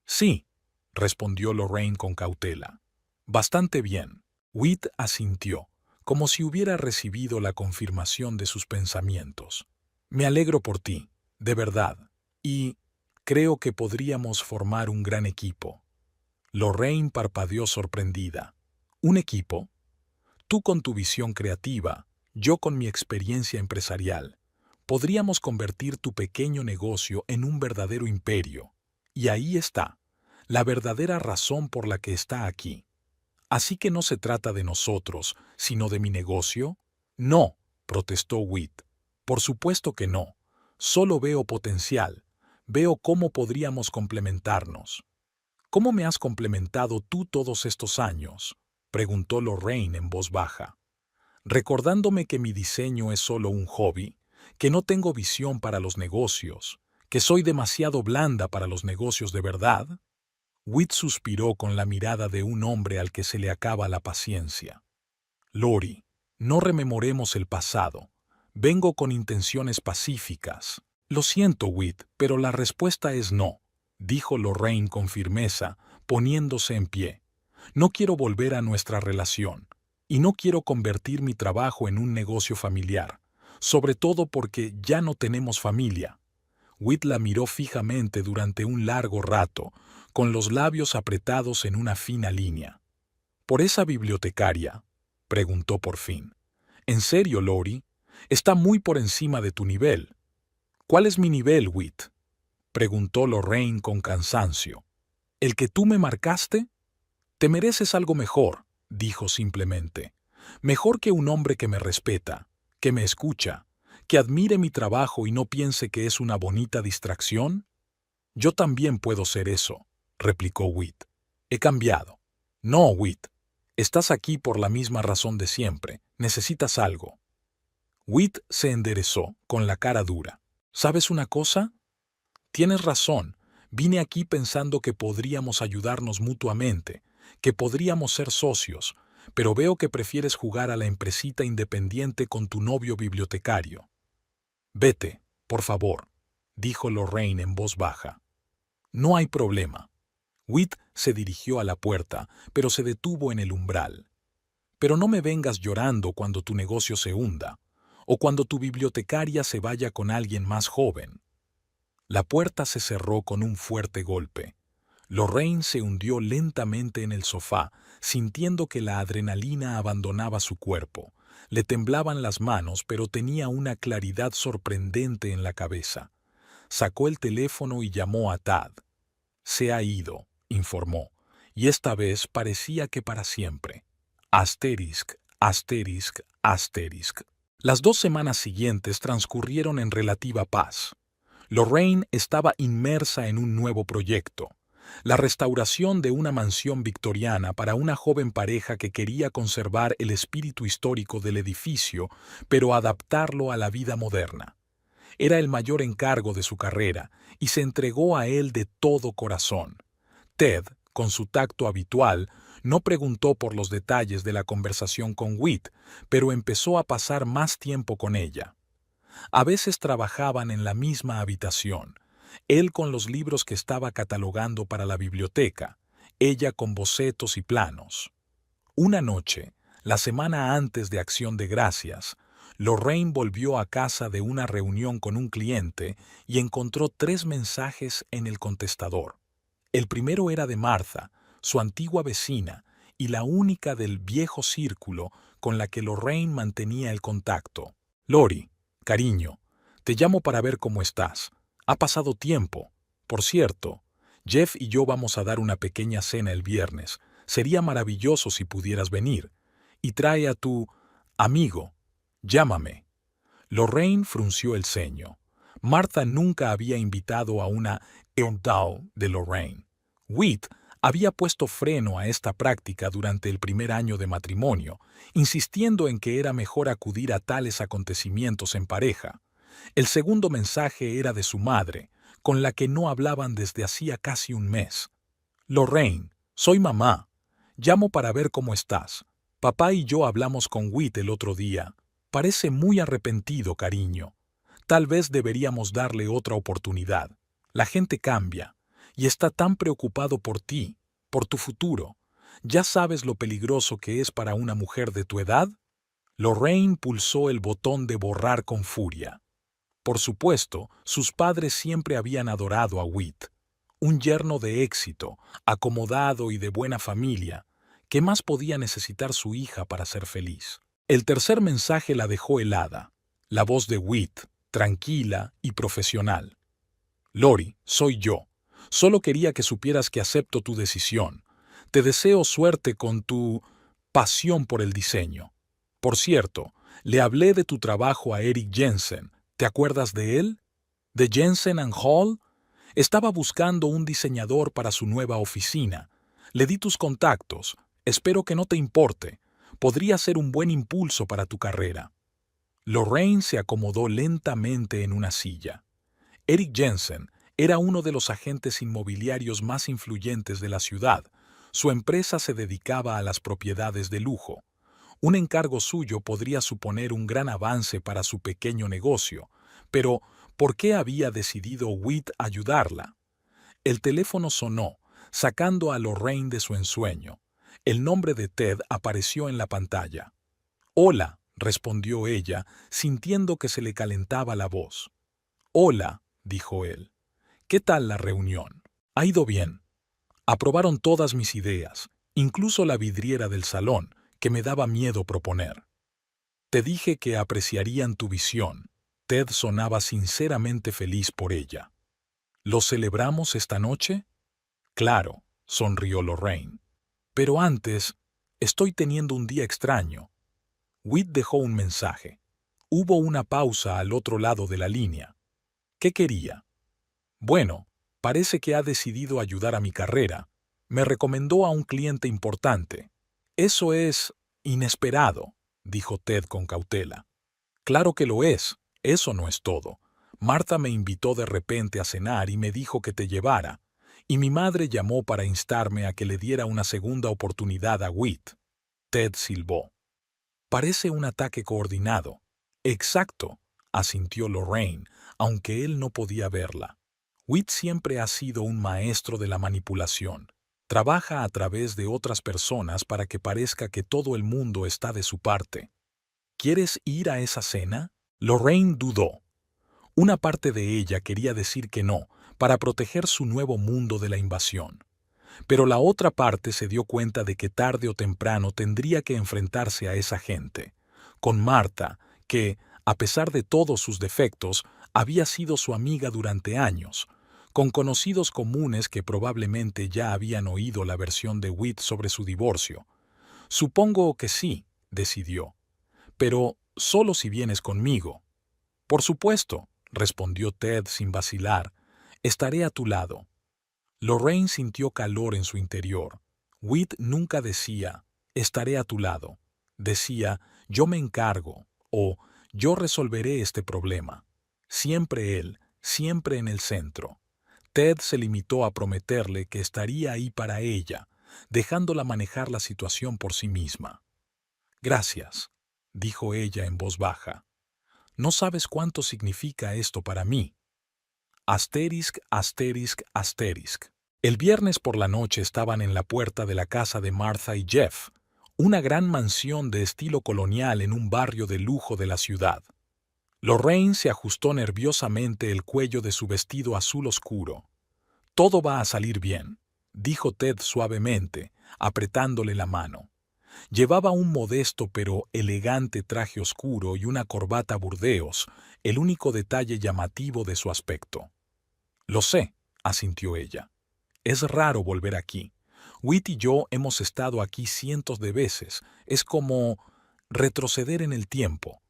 Sí, respondió Lorraine con cautela. Bastante bien. Whit asintió, como si hubiera recibido la confirmación de sus pensamientos. Me alegro por ti, de verdad, y creo que podríamos formar un gran equipo. Lorraine parpadeó sorprendida. ¿Un equipo? Tú con tu visión creativa, yo con mi experiencia empresarial. Podríamos convertir tu pequeño negocio en un verdadero imperio. Y ahí está, la verdadera razón por la que está aquí. ¿Así que no se trata de nosotros, sino de mi negocio? No, protestó Whit. Por supuesto que no. Solo veo potencial. Veo cómo podríamos complementarnos. ¿Cómo me has complementado tú todos estos años?, preguntó Lorraine en voz baja. Recordándome que mi diseño es solo un hobby, que no tengo visión para los negocios, que soy demasiado blanda para los negocios de verdad. Whit suspiró con la mirada de un hombre al que se le acaba la paciencia. Lori, no rememoremos el pasado. Vengo con intenciones pacíficas. Lo siento, Whit, pero la respuesta es no, dijo Lorraine con firmeza, poniéndose en pie. No quiero volver a nuestra relación, y no quiero convertir mi trabajo en un negocio familiar, sobre todo porque ya no tenemos familia. Whit la miró fijamente durante un largo rato, con los labios apretados en una fina línea. ¿Por esa bibliotecaria?, preguntó por fin. ¿En serio, Lori? Está muy por encima de tu nivel. ¿Cuál es mi nivel, Whit?, preguntó Lorraine con cansancio. ¿El que tú me marcaste? Te mereces algo mejor, dijo simplemente. Mejor que un hombre que me respeta, que me escucha, que admire mi trabajo y no piense que es una bonita distracción. Yo también puedo ser eso, replicó Whit. He cambiado. No, Whit. Estás aquí por la misma razón de siempre. Necesitas algo. Whit se enderezó, con la cara dura. ¿Sabes una cosa? Tienes razón. Vine aquí pensando que podríamos ayudarnos mutuamente, que podríamos ser socios, pero veo que prefieres jugar a la empresita independiente con tu novio bibliotecario. Vete, por favor, dijo Lorraine en voz baja. No hay problema. Whit se dirigió a la puerta, pero se detuvo en el umbral. Pero no me vengas llorando cuando tu negocio se hunda, o cuando tu bibliotecaria se vaya con alguien más joven. La puerta se cerró con un fuerte golpe. Lorraine se hundió lentamente en el sofá, sintiendo que la adrenalina abandonaba su cuerpo. Le temblaban las manos, pero tenía una claridad sorprendente en la cabeza. Sacó el teléfono y llamó a Tad. Se ha ido, informó, y esta vez parecía que para siempre. Asterisk, asterisk, asterisk. Las 2 semanas siguientes transcurrieron en relativa paz. Lorraine estaba inmersa en un nuevo proyecto, la restauración de una mansión victoriana para una joven pareja que quería conservar el espíritu histórico del edificio, pero adaptarlo a la vida moderna. Era el mayor encargo de su carrera y se entregó a él de todo corazón. Ted, con su tacto habitual, no preguntó por los detalles de la conversación con Whit, pero empezó a pasar más tiempo con ella. A veces trabajaban en la misma habitación, él con los libros que estaba catalogando para la biblioteca, ella con bocetos y planos. Una noche, la semana antes de Acción de Gracias, Lorraine volvió a casa de una reunión con un cliente y encontró 3 mensajes en el contestador. El primero era de Martha, su antigua vecina, y la única del viejo círculo con la que Lorraine mantenía el contacto. Lori, cariño, te llamo para ver cómo estás. Ha pasado tiempo. Por cierto, Jeff y yo vamos a dar una pequeña cena el viernes, Sería maravilloso si pudieras venir. Y trae a tu amigo. Llámame. Lorraine frunció el ceño. Martha nunca había invitado a una Earldale de Lorraine. Whit había puesto freno a esta práctica durante el primer año de matrimonio, insistiendo en que era mejor acudir a tales acontecimientos en pareja. El segundo mensaje era de su madre, con la que no hablaban desde hacía casi un mes. Lorraine, soy mamá. Llamo para ver cómo estás. Papá y yo hablamos con Whit el otro día. Parece muy arrepentido, cariño. Tal vez deberíamos darle otra oportunidad. La gente cambia, y está tan preocupado por ti, por tu futuro. ¿Ya sabes lo peligroso que es para una mujer de tu edad? Lorraine pulsó el botón de borrar con furia. Por supuesto, sus padres siempre habían adorado a Whit. Un yerno de éxito, acomodado y de buena familia. ¿Qué más podía necesitar su hija para ser feliz? El tercer mensaje la dejó helada. La voz de Whit, tranquila y profesional. Lori, soy yo. Solo quería que supieras que acepto tu decisión. Te deseo suerte con tu pasión por el diseño. Por cierto, le hablé de tu trabajo a Eric Jensen. ¿Te acuerdas de él? ¿De Jensen & Hall? Estaba buscando un diseñador para su nueva oficina. Le di tus contactos. Espero que no te importe. Podría ser un buen impulso para tu carrera. Lorraine se acomodó lentamente en una silla. Eric Jensen era uno de los agentes inmobiliarios más influyentes de la ciudad. Su empresa se dedicaba a las propiedades de lujo. Un encargo suyo podría suponer un gran avance para su pequeño negocio, pero ¿por qué había decidido Whit ayudarla? El teléfono sonó, sacando a Lorraine de su ensueño. El nombre de Ted apareció en la pantalla. «Hola», respondió ella, sintiendo que se le calentaba la voz. «Hola», dijo él. «¿Qué tal la reunión?» «Ha ido bien. Aprobaron todas mis ideas, incluso la vidriera del salón, que me daba miedo proponer. Te dije que apreciarían tu visión». Ted sonaba sinceramente feliz por ella. «¿Lo celebramos esta noche?» «Claro», sonrió Lorraine. «Pero antes, estoy teniendo un día extraño». Whit dejó un mensaje. Hubo una pausa al otro lado de la línea. ¿Qué quería? «Bueno, parece que ha decidido ayudar a mi carrera. Me recomendó a un cliente importante». «Eso es inesperado», dijo Ted con cautela. «Claro que lo es. Eso no es todo. Martha me invitó de repente a cenar y me dijo que te llevara, y mi madre llamó para instarme a que le diera una segunda oportunidad a Whit». Ted silbó. «Parece un ataque coordinado». «Exacto», asintió Lorraine, aunque él no podía verla. Whit siempre ha sido un maestro de la manipulación. Trabaja a través de otras personas para que parezca que todo el mundo está de su parte. ¿Quieres ir a esa cena? Lorraine dudó. Una parte de ella quería decir que no, para proteger su nuevo mundo de la invasión. Pero la otra parte se dio cuenta de que tarde o temprano tendría que enfrentarse a esa gente. Con Martha, que, a pesar de todos sus defectos, había sido su amiga durante años, con conocidos comunes que probablemente ya habían oído la versión de Whit sobre su divorcio. «Supongo que sí», decidió. «Pero solo si vienes conmigo». «Por supuesto», respondió Ted sin vacilar. «Estaré a tu lado». Lorraine sintió calor en su interior. Whit nunca decía, «estaré a tu lado». Decía, «yo me encargo» o «yo resolveré este problema». Siempre él, siempre en el centro. Ted se limitó a prometerle que estaría ahí para ella, dejándola manejar la situación por sí misma. «Gracias», dijo ella en voz baja. «No sabes cuánto significa esto para mí». Asterisk, asterisk, asterisk. El viernes por la noche estaban en la puerta de la casa de Martha y Jeff, una gran mansión de estilo colonial en un barrio de lujo de la ciudad. Lorraine se ajustó nerviosamente el cuello de su vestido azul oscuro. «Todo va a salir bien», dijo Ted suavemente, apretándole la mano. Llevaba un modesto pero elegante traje oscuro y una corbata burdeos, el único detalle llamativo de su aspecto. «Lo sé», asintió ella. «Es raro volver aquí. Whit y yo hemos estado aquí cientos de veces. Es como retroceder en el tiempo.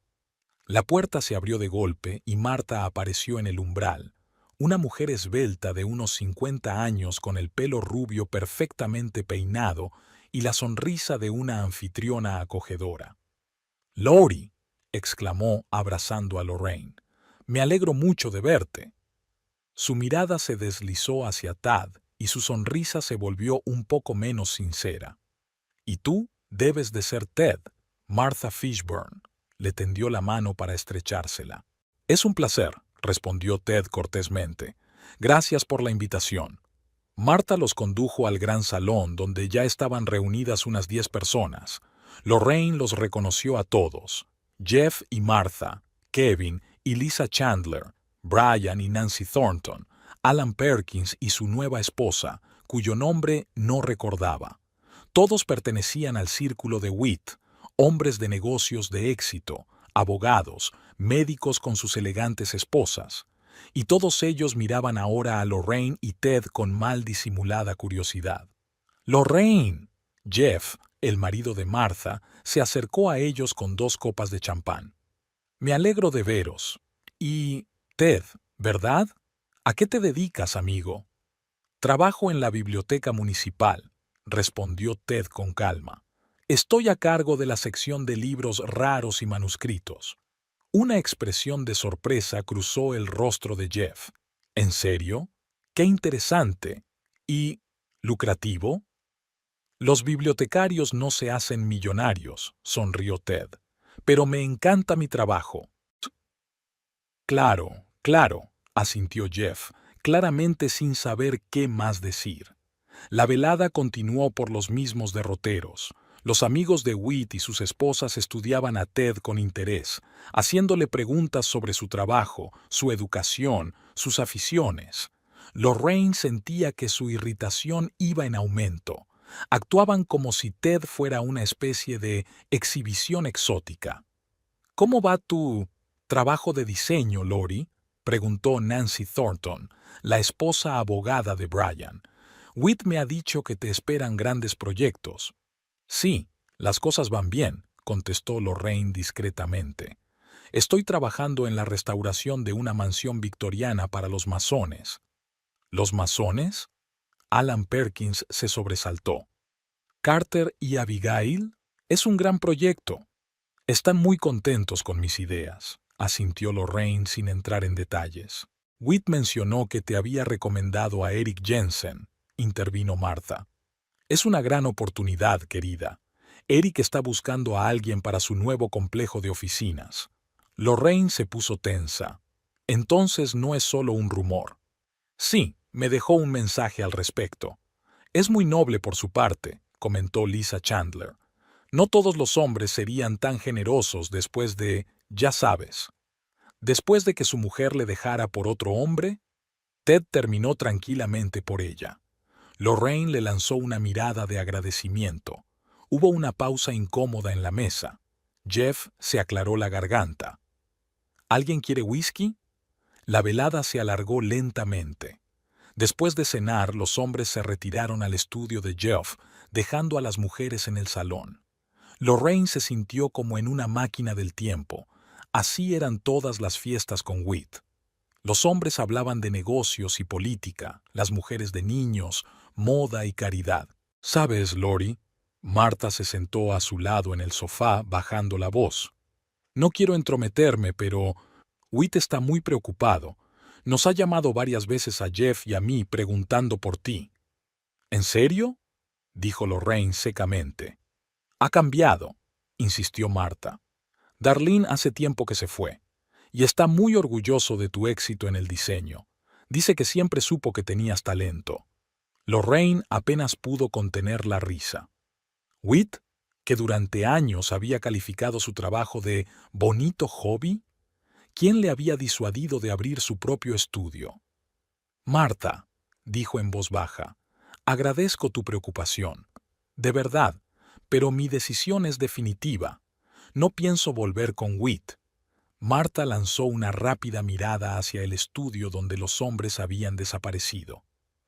La puerta se abrió de golpe y Marta apareció en el umbral. Una mujer esbelta de unos 50 años con el pelo rubio perfectamente peinado y la sonrisa de una anfitriona acogedora. «Lori», exclamó abrazando a Lorraine, «me alegro mucho de verte». Su mirada se deslizó hacia Tad y su sonrisa se volvió un poco menos sincera. «Y tú debes de ser Ted, Martha Fishburne», le tendió la mano para estrechársela. «Es un placer», respondió Ted cortésmente. «Gracias por la invitación». Marta los condujo al gran salón donde ya estaban reunidas unas 10 personas. Lorraine los reconoció a todos. Jeff y Martha, Kevin y Lisa Chandler, Brian y Nancy Thornton, Alan Perkins y su nueva esposa, cuyo nombre no recordaba. Todos pertenecían al círculo de Whit, hombres de negocios de éxito, abogados, médicos con sus elegantes esposas. Y todos ellos miraban ahora a Lorraine y Ted con mal disimulada curiosidad. «¡Lorraine!». Jeff, el marido de Martha, se acercó a ellos con 2 copas de champán. «Me alegro de veros. Y, Ted, ¿verdad? ¿A qué te dedicas, amigo?» «Trabajo en la biblioteca municipal», respondió Ted con calma. «Estoy a cargo de la sección de libros raros y manuscritos». Una expresión de sorpresa cruzó el rostro de Jeff. «¿En serio? ¡Qué interesante! ¿Y lucrativo?». «Los bibliotecarios no se hacen millonarios», sonrió Ted. «Pero me encanta mi trabajo». «Claro, claro», asintió Jeff, claramente sin saber qué más decir. La velada continuó por los mismos derroteros. Los amigos de Whit y sus esposas estudiaban a Ted con interés, haciéndole preguntas sobre su trabajo, su educación, sus aficiones. Lorraine sentía que su irritación iba en aumento. Actuaban como si Ted fuera una especie de exhibición exótica. «¿Cómo va tu trabajo de diseño, Lori?», preguntó Nancy Thornton, la esposa abogada de Brian. «Whit me ha dicho que te esperan grandes proyectos». «Sí, las cosas van bien», contestó Lorraine discretamente. «Estoy trabajando en la restauración de una mansión victoriana para los masones». «¿Los masones?». Alan Perkins se sobresaltó. «¿Carter y Abigail? Es un gran proyecto». «Están muy contentos con mis ideas», asintió Lorraine sin entrar en detalles. «Whit mencionó que te había recomendado a Eric Jensen», intervino Martha. «Es una gran oportunidad, querida. Eric está buscando a alguien para su nuevo complejo de oficinas». Lorraine se puso tensa. «Entonces no es solo un rumor». «Sí, me dejó un mensaje al respecto». «Es muy noble por su parte», comentó Lisa Chandler. «No todos los hombres serían tan generosos después de, ya sabes». «¿Después de que su mujer le dejara por otro hombre?». Ted terminó tranquilamente por ella. Lorraine le lanzó una mirada de agradecimiento. Hubo una pausa incómoda en la mesa. Jeff se aclaró la garganta. «¿Alguien quiere whisky?». La velada se alargó lentamente. Después de cenar, los hombres se retiraron al estudio de Jeff, dejando a las mujeres en el salón. Lorraine se sintió como en una máquina del tiempo. Así eran todas las fiestas con Whit. Los hombres hablaban de negocios y política, las mujeres de niños, moda y caridad. «¿Sabes, Lori?». Martha se sentó a su lado en el sofá, bajando la voz. «No quiero entrometerme, pero Whit está muy preocupado. Nos ha llamado varias veces a Jeff y a mí preguntando por ti». «¿En serio?», dijo Lorraine secamente. «Ha cambiado», insistió Martha. «Darlene hace tiempo que se fue, y está muy orgulloso de tu éxito en el diseño. Dice que siempre supo que tenías talento». Lorraine apenas pudo contener la risa. Whit, que durante años había calificado su trabajo de «bonito hobby», ¿quién le había disuadido de abrir su propio estudio? «Martha», dijo en voz baja, «agradezco tu preocupación. De verdad, pero mi decisión es definitiva. No pienso volver con Whit». Martha lanzó una rápida mirada hacia el estudio donde los hombres habían desaparecido.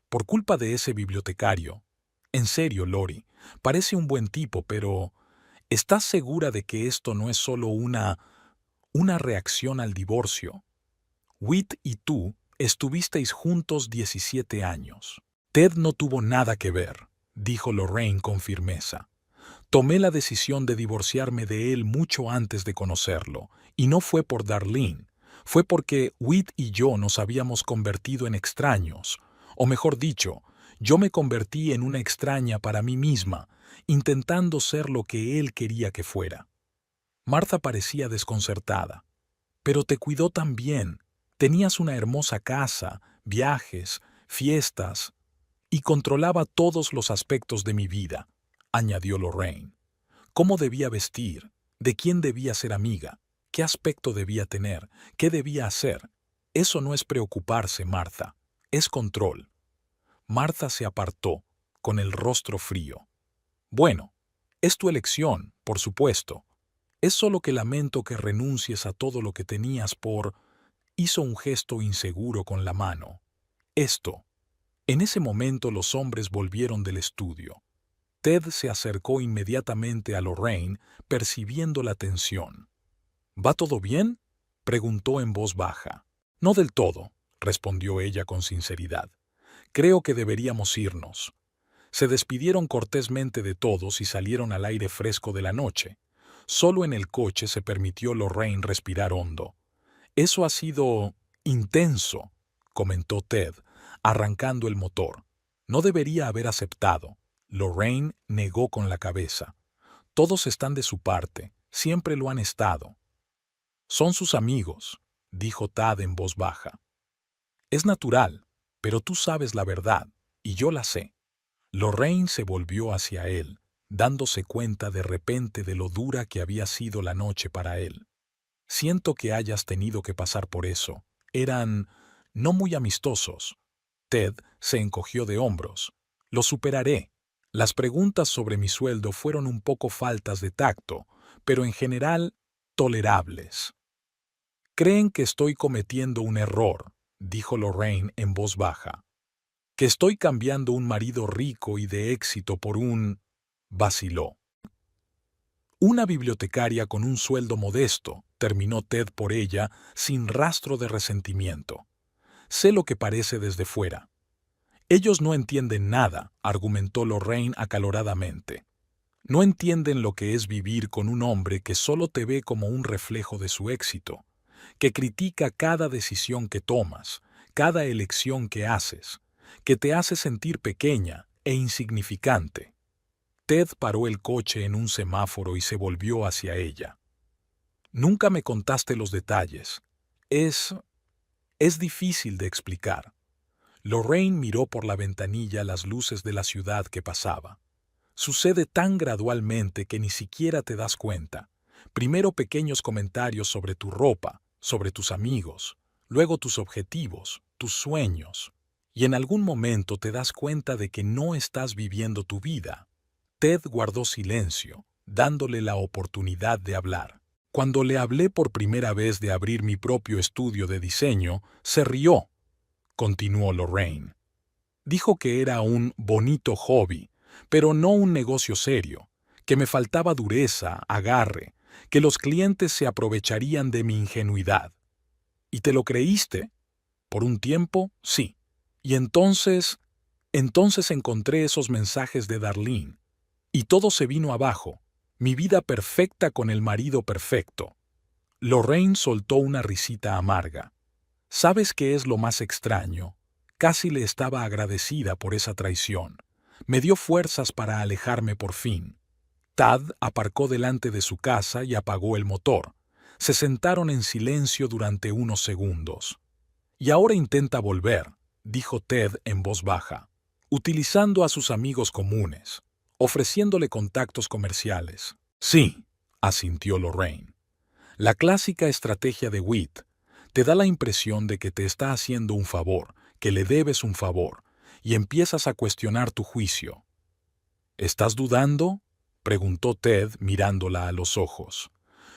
«Por culpa de ese bibliotecario». En serio, Lori, parece un buen tipo, pero ¿estás segura de que esto no es solo una reacción al divorcio? Whit y tú estuvisteis juntos 17 años. Ted no tuvo nada que ver, dijo Lorraine con firmeza. Tomé la decisión de divorciarme de él mucho antes de conocerlo, y no fue por Darlene, fue porque Whit y yo nos habíamos convertido en extraños, o mejor dicho, yo me convertí en una extraña para mí misma, intentando ser lo que él quería que fuera. Martha parecía desconcertada. Pero te cuidó tan bien. Tenías una hermosa casa, viajes, fiestas, y controlaba todos los aspectos de mi vida, añadió Lorraine. ¿Cómo debía vestir? ¿De quién debía ser amiga? ¿Qué aspecto debía tener? ¿Qué debía hacer? Eso no es preocuparse, Martha. Es control. Martha se apartó, con el rostro frío. Bueno, es tu elección, por supuesto. Es solo que lamento que renuncies a todo lo que tenías por... Hizo un gesto inseguro con la mano. Esto. En ese momento los hombres volvieron del estudio. Ted se acercó inmediatamente a Lorraine, percibiendo la tensión. ¿Va todo bien?, preguntó en voz baja. No del todo, respondió ella con sinceridad. Creo que deberíamos irnos. Se despidieron cortésmente de todos y salieron al aire fresco de la noche. Solo en el coche se permitió Lorraine respirar hondo. Eso ha sido intenso, comentó Ted, arrancando el motor. No debería haber aceptado. Lorraine negó con la cabeza. Todos están de su parte, siempre lo han estado. Son sus amigos, dijo Tad en voz baja. Es natural, pero tú sabes la verdad, y yo la sé. Lorraine se volvió hacia él, dándose cuenta de repente de lo dura que había sido la noche para él. Siento que hayas tenido que pasar por eso. Eran no muy amistosos. Ted se encogió de hombros. Lo superaré. Las preguntas sobre mi sueldo fueron un poco faltas de tacto, pero en general tolerables. Creen que estoy cometiendo un error, dijo Lorraine en voz baja. Que estoy cambiando un marido rico y de éxito por un... vaciló. Una bibliotecaria con un sueldo modesto, terminó Ted por ella sin rastro de resentimiento. Sé lo que parece desde fuera. Ellos no entienden nada, argumentó Lorraine acaloradamente. No entienden lo que es vivir con un hombre que solo te ve como un reflejo de su éxito, que critica cada decisión que tomas, cada elección que haces, que te hace sentir pequeña e insignificante. Ted paró el coche en un semáforo y se volvió hacia ella. Nunca me contaste los detalles. Es difícil de explicar. Lorraine miró por la ventanilla las luces de la ciudad que pasaba. Sucede tan gradualmente que ni siquiera te das cuenta. Primero pequeños comentarios sobre tu ropa, sobre tus amigos, luego tus objetivos, tus sueños. Y en algún momento te das cuenta de que no estás viviendo tu vida. Ted guardó silencio, dándole la oportunidad de hablar. Cuando le hablé por primera vez de abrir mi propio estudio de diseño, se rió, continuó Lorraine. Dijo que era un bonito hobby, pero no un negocio serio, que me faltaba dureza, agarre, que los clientes se aprovecharían de mi ingenuidad. ¿Y te lo creíste? Por un tiempo, sí. Y entonces encontré esos mensajes de Darlene. Y todo se vino abajo, mi vida perfecta con el marido perfecto. Lorraine soltó una risita amarga. ¿Sabes qué es lo más extraño? Casi le estaba agradecida por esa traición. Me dio fuerzas para alejarme por fin. Tad aparcó delante de su casa y apagó el motor. Se sentaron en silencio durante unos segundos. Y ahora intenta volver, dijo Ted en voz baja, utilizando a sus amigos comunes, ofreciéndole contactos comerciales. Sí, asintió Lorraine. La clásica estrategia de Whit. Te da la impresión de que te está haciendo un favor, que le debes un favor, y empiezas a cuestionar tu juicio. ¿Estás dudando?, preguntó Ted mirándola a los ojos.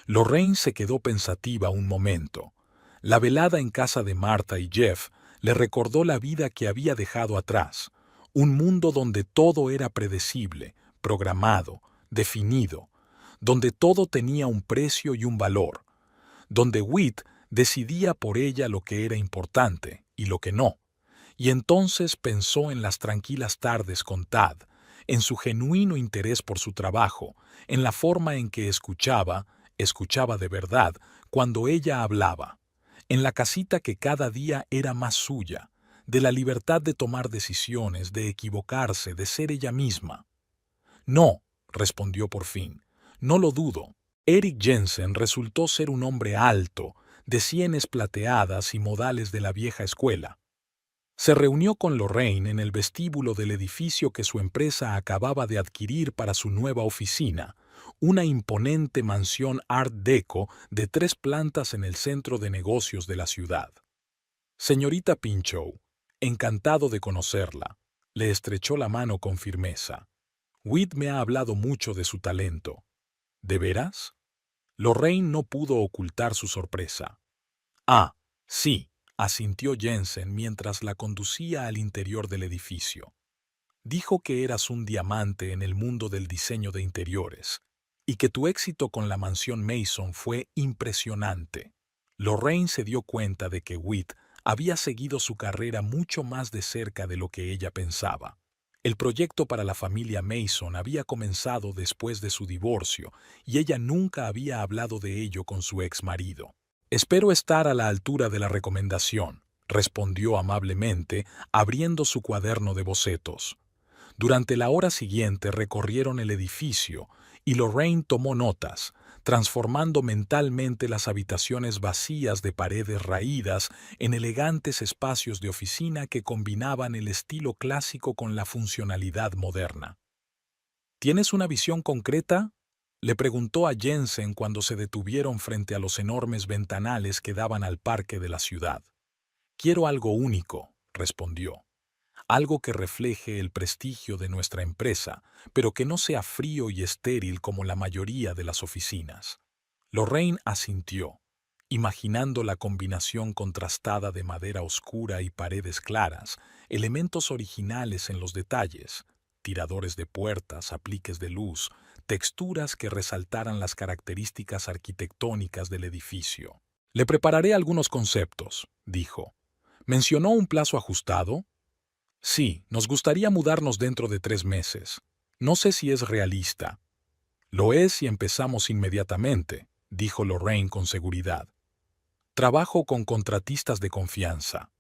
Lorraine se quedó pensativa un momento. La velada en casa de Martha y Jeff le recordó la vida que había dejado atrás, Un mundo donde todo era predecible, programado, definido, donde todo tenía un precio y un valor, donde Whit decidía por ella lo que era importante y lo que no. Y entonces pensó en las tranquilas tardes con Tad, en su genuino interés por su trabajo, en la forma en que escuchaba de verdad cuando ella hablaba, en la casita que cada día era más suya, de la libertad de tomar decisiones, de equivocarse, de ser ella misma. No, respondió por fin, no lo dudo. Eric Jensen resultó ser un hombre alto, de sienes plateadas y modales de la vieja escuela. Se reunió con Lorraine en el vestíbulo del edificio que su empresa acababa de adquirir para su nueva oficina, una imponente mansión Art Deco de 3 plantas en el centro de negocios de la ciudad. Señorita Pinchot, encantado de conocerla, le estrechó la mano con firmeza. Whit me ha hablado mucho de su talento. ¿De veras? Lorraine no pudo ocultar su sorpresa. Ah, sí, asintió Jensen mientras la conducía al interior del edificio. Dijo que eras un diamante en el mundo del diseño de interiores y que tu éxito con la mansión Mason fue impresionante. Lorraine se dio cuenta de que Whit había seguido su carrera mucho más de cerca de lo que ella pensaba. El proyecto para la familia Mason había comenzado después de su divorcio y ella nunca había hablado de ello con su ex marido. Espero estar a la altura de la recomendación, respondió amablemente, abriendo su cuaderno de bocetos. Durante la hora siguiente recorrieron el edificio y Lorraine tomó notas, transformando mentalmente las habitaciones vacías de paredes raídas en elegantes espacios de oficina que combinaban el estilo clásico con la funcionalidad moderna. ¿Tienes una visión concreta?, le preguntó a Jensen cuando se detuvieron frente a los enormes ventanales que daban al parque de la ciudad. Quiero algo único, respondió. Algo que refleje el prestigio de nuestra empresa, pero que no sea frío y estéril como la mayoría de las oficinas. Lorraine asintió, imaginando la combinación contrastada de madera oscura y paredes claras, elementos originales en los detalles, tiradores de puertas, apliques de luz, texturas que resaltaran las características arquitectónicas del edificio. Le prepararé algunos conceptos, dijo. ¿Mencionó un plazo ajustado? Sí, nos gustaría mudarnos dentro de 3 meses. No sé si es realista. Lo es si empezamos inmediatamente, dijo Lorraine con seguridad. Trabajo con contratistas de confianza.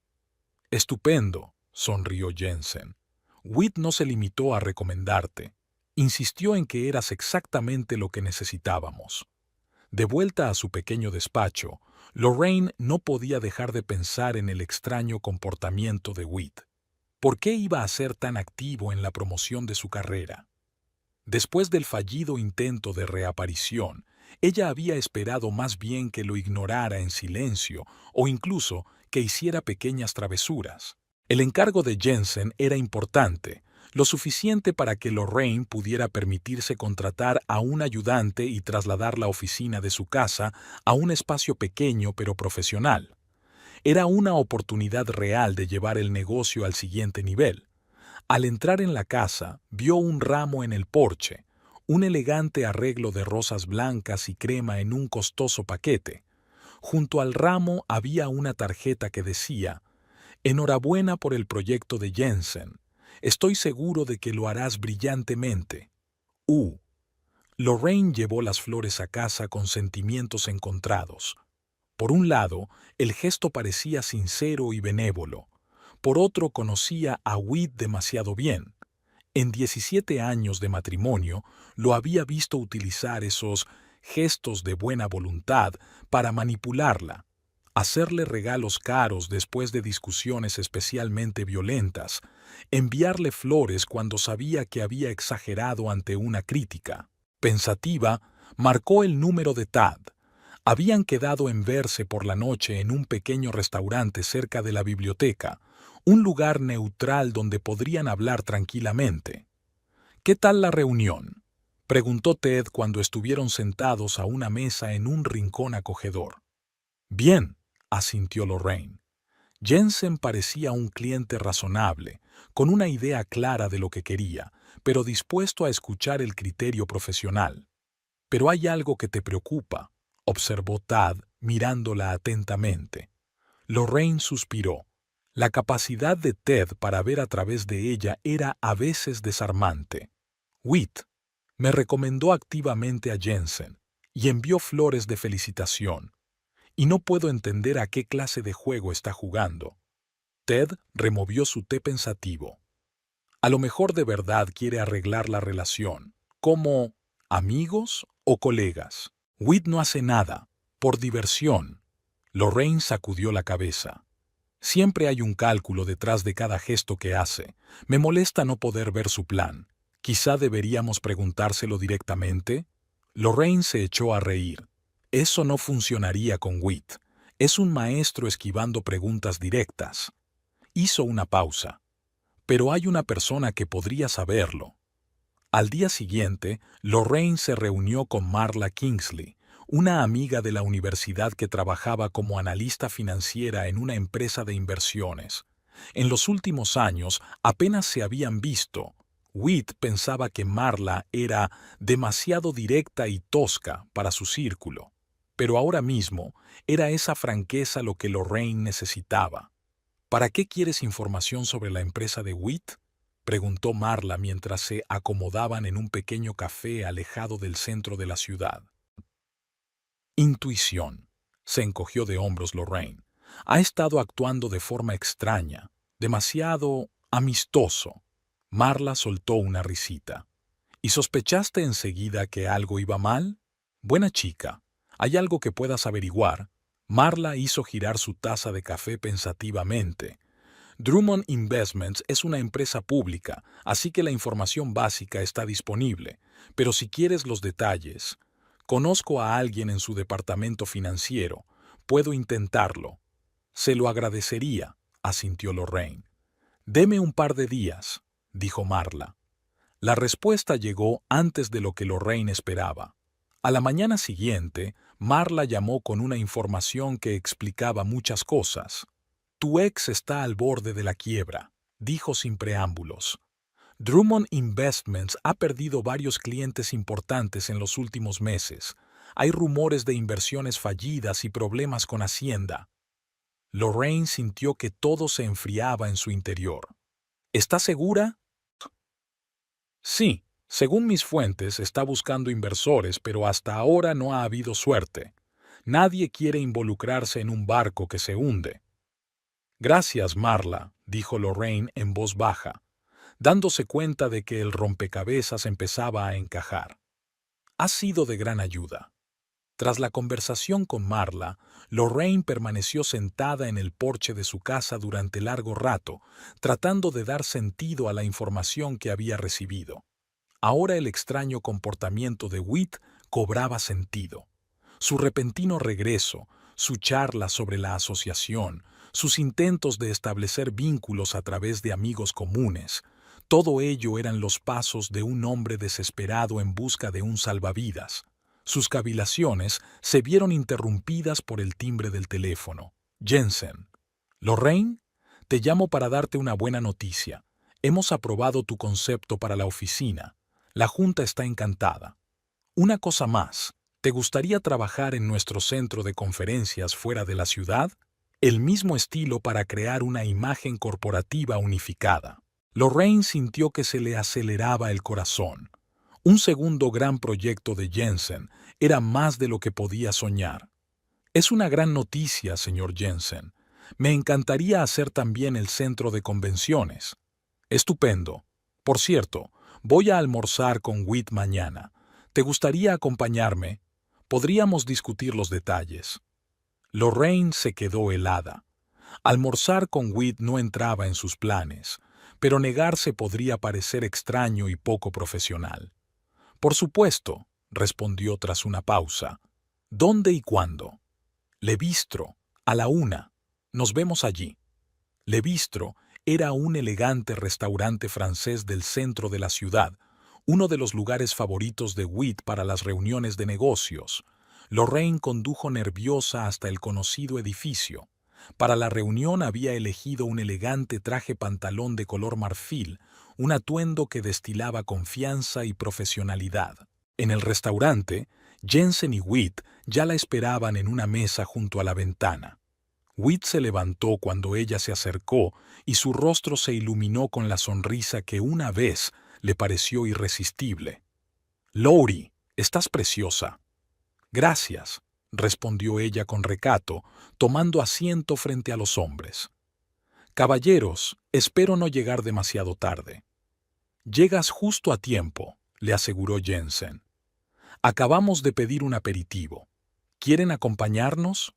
Estupendo, sonrió Jensen. Whit no se limitó a recomendarte. Insistió en que eras exactamente lo que necesitábamos. De vuelta a su pequeño despacho, Lorraine no podía dejar de pensar en el extraño comportamiento de Whit. ¿Por qué iba a ser tan activo en la promoción de su carrera? Después del fallido intento de reaparición, ella había esperado más bien que lo ignorara en silencio o incluso que hiciera pequeñas travesuras. El encargo de Jensen era importante, lo suficiente para que Lorraine pudiera permitirse contratar a un ayudante y trasladar la oficina de su casa a un espacio pequeño pero profesional. Era una oportunidad real de llevar el negocio al siguiente nivel. Al entrar en la casa, vio un ramo en el porche, un elegante arreglo de rosas blancas y crema en un costoso paquete. Junto al ramo había una tarjeta que decía: «Enhorabuena por el proyecto de Jensen. Estoy seguro de que lo harás brillantemente. U». Lorraine llevó las flores a casa con sentimientos encontrados. Por un lado, el gesto parecía sincero y benévolo. Por otro, conocía a Whit demasiado bien. En 17 años de matrimonio, lo había visto utilizar esos gestos de buena voluntad para manipularla, hacerle regalos caros después de discusiones especialmente violentas, enviarle flores cuando sabía que había exagerado ante una crítica. Pensativa, marcó el número de Tad. Habían quedado en verse por la noche en un pequeño restaurante cerca de la biblioteca, un lugar neutral donde podrían hablar tranquilamente. «¿Qué tal la reunión?», preguntó Ted cuando estuvieron sentados a una mesa en un rincón acogedor. «Bien», asintió Lorraine. Jensen parecía un cliente razonable, con una idea clara de lo que quería, pero dispuesto a escuchar el criterio profesional. «Pero hay algo que te preocupa», observó Tad, mirándola atentamente. Lorraine suspiró. La capacidad de Ted para ver a través de ella era a veces desarmante. Whit me recomendó activamente a Jensen y envió flores de felicitación. Y no puedo entender a qué clase de juego está jugando. Ted removió su té pensativo. A lo mejor de verdad quiere arreglar la relación, como amigos o colegas. Whit no hace nada, por diversión. Lorraine sacudió la cabeza. Siempre hay un cálculo detrás de cada gesto que hace. Me molesta no poder ver su plan. Quizá deberíamos preguntárselo directamente. Lorraine se echó a reír. Eso no funcionaría con Whit. Es un maestro esquivando preguntas directas. Hizo una pausa. Pero hay una persona que podría saberlo. Al día siguiente, Lorraine se reunió con Marla Kingsley, una amiga de la universidad que trabajaba como analista financiera en una empresa de inversiones. En los últimos años apenas se habían visto. Whit pensaba que Marla era demasiado directa y tosca para su círculo, pero ahora mismo era esa franqueza lo que Lorraine necesitaba. ¿Para qué quieres información sobre la empresa de Whit?, preguntó Marla mientras se acomodaban en un pequeño café alejado del centro de la ciudad. Intuición. Se encogió de hombros Lorraine. Ha estado actuando de forma extraña, demasiado amistoso. Marla soltó una risita. ¿Y sospechaste enseguida que algo iba mal? Buena chica. ¿Hay algo que puedas averiguar? Marla hizo girar su taza de café pensativamente. Drummond Investments es una empresa pública, así que la información básica está disponible. Pero si quieres los detalles, conozco a alguien en su departamento financiero. Puedo intentarlo. Se lo agradecería, asintió Lorraine. Deme un par de días, dijo Marla. La respuesta llegó antes de lo que Lorraine esperaba. A la mañana siguiente, Marla llamó con una información que explicaba muchas cosas. Tu ex está al borde de la quiebra, dijo sin preámbulos. Drummond Investments ha perdido varios clientes importantes en los últimos meses. Hay rumores de inversiones fallidas y problemas con Hacienda. Lorraine sintió que todo se enfriaba en su interior. ¿Estás segura? Sí, según mis fuentes, está buscando inversores, pero hasta ahora no ha habido suerte. Nadie quiere involucrarse en un barco que se hunde. Gracias, Marla, dijo Lorraine en voz baja, dándose cuenta de que el rompecabezas empezaba a encajar. Ha sido de gran ayuda. Tras la conversación con Marla, Lorraine permaneció sentada en el porche de su casa durante largo rato, tratando de dar sentido a la información que había recibido. Ahora el extraño comportamiento de Whit cobraba sentido. Su repentino regreso, su charla sobre la asociación, sus intentos de establecer vínculos a través de amigos comunes, todo ello eran los pasos de un hombre desesperado en busca de un salvavidas. Sus cavilaciones se vieron interrumpidas por el timbre del teléfono. Jensen. Lorraine, te llamo para darte una buena noticia. Hemos aprobado tu concepto para la oficina. La junta está encantada. Una cosa más. ¿Te gustaría trabajar en nuestro centro de conferencias fuera de la ciudad? El mismo estilo para crear una imagen corporativa unificada. Lorraine sintió que se le aceleraba el corazón. Un segundo gran proyecto de Jensen era más de lo que podía soñar. Es una gran noticia, señor Jensen. Me encantaría hacer también el centro de convenciones. Estupendo. Por cierto, voy a almorzar con Whit mañana. ¿Te gustaría acompañarme? Podríamos discutir los detalles. Lorraine se quedó helada. Almorzar con Whit no entraba en sus planes, pero negarse podría parecer extraño y poco profesional. Por supuesto, respondió tras una pausa. ¿Dónde y cuándo? Le Bistro, a la 1. Nos vemos allí. Le Bistro era un elegante restaurante francés del centro de la ciudad, uno de los lugares favoritos de Whit para las reuniones de negocios. Lorraine condujo nerviosa hasta el conocido edificio. Para la reunión había elegido un elegante traje pantalón de color marfil, un atuendo que destilaba confianza y profesionalidad. En el restaurante, Jensen y Whit ya la esperaban en una mesa junto a la ventana. Whit se levantó cuando ella se acercó y su rostro se iluminó con la sonrisa que una vez le pareció irresistible. «Laurie, estás preciosa». «Gracias», respondió ella con recato, tomando asiento frente a los hombres. «Caballeros, espero no llegar demasiado tarde». «Llegas justo a tiempo», le aseguró Jensen. «Acabamos de pedir un aperitivo. ¿Quieren acompañarnos?»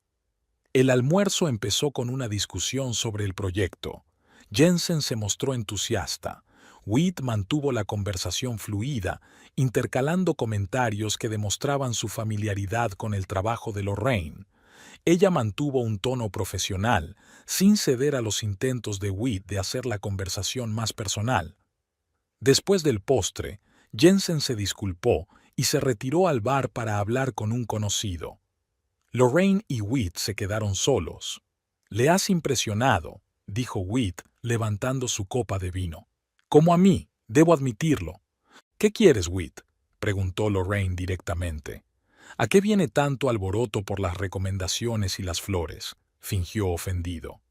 El almuerzo empezó con una discusión sobre el proyecto. Jensen se mostró entusiasta. Whit mantuvo la conversación fluida, intercalando comentarios que demostraban su familiaridad con el trabajo de Lorraine. Ella mantuvo un tono profesional, sin ceder a los intentos de Whit de hacer la conversación más personal. Después del postre, Jensen se disculpó y se retiró al bar para hablar con un conocido. Lorraine y Whit se quedaron solos. «Le has impresionado», dijo Whit, levantando su copa de vino. «Como a mí, debo admitirlo». «¿Qué quieres, Whit?», preguntó Lorraine directamente. «¿A qué viene tanto alboroto por las recomendaciones y las flores?», fingió ofendido.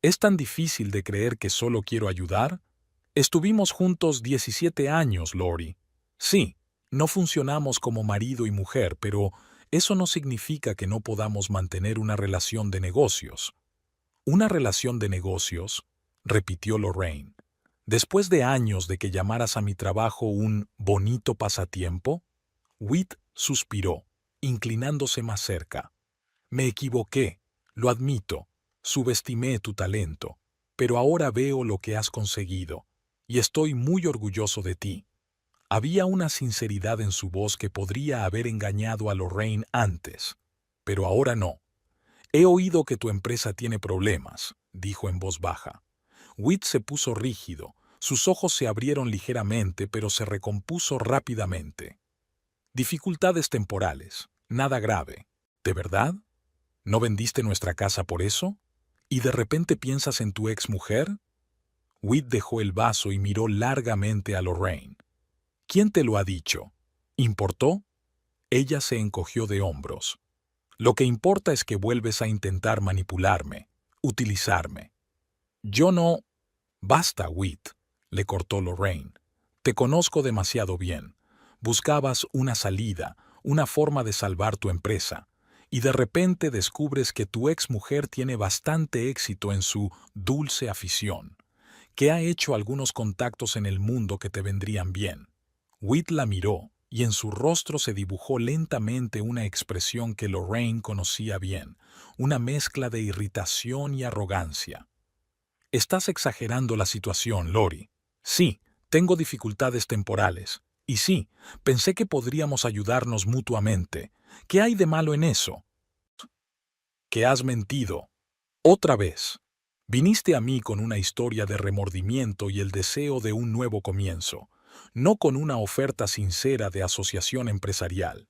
«¿Es tan difícil de creer que solo quiero ayudar? Estuvimos juntos 17 años, Lori. Sí, no funcionamos como marido y mujer, pero eso no significa que no podamos mantener una relación de negocios». «¿Una relación de negocios?», repitió Lorraine. «¿Después de años de que llamaras a mi trabajo un bonito pasatiempo?». Whit suspiró, inclinándose más cerca. «Me equivoqué, lo admito, subestimé tu talento, pero ahora veo lo que has conseguido, y estoy muy orgulloso de ti». Había una sinceridad en su voz que podría haber engañado a Lorraine antes, pero ahora no. «He oído que tu empresa tiene problemas», dijo en voz baja. Whit se puso rígido, sus ojos se abrieron ligeramente, pero se recompuso rápidamente. «Dificultades temporales, nada grave. ¿De verdad? ¿No vendiste nuestra casa por eso? ¿Y de repente piensas en tu exmujer?». Whit dejó el vaso y miró largamente a Lorraine. «¿Quién te lo ha dicho? ¿Importó?». Ella se encogió de hombros. «Lo que importa es que vuelves a intentar manipularme, utilizarme». «Yo no». «Basta, Whit», le cortó Lorraine. «Te conozco demasiado bien. Buscabas una salida, una forma de salvar tu empresa, y de repente descubres que tu exmujer tiene bastante éxito en su dulce afición, que ha hecho algunos contactos en el mundo que te vendrían bien». Whit la miró, y en su rostro se dibujó lentamente una expresión que Lorraine conocía bien, una mezcla de irritación y arrogancia. «Estás exagerando la situación, Lori. Sí, tengo dificultades temporales. Y sí, pensé que podríamos ayudarnos mutuamente. ¿Qué hay de malo en eso?». «Que has mentido. Otra vez. Viniste a mí con una historia de remordimiento y el deseo de un nuevo comienzo, no con una oferta sincera de asociación empresarial».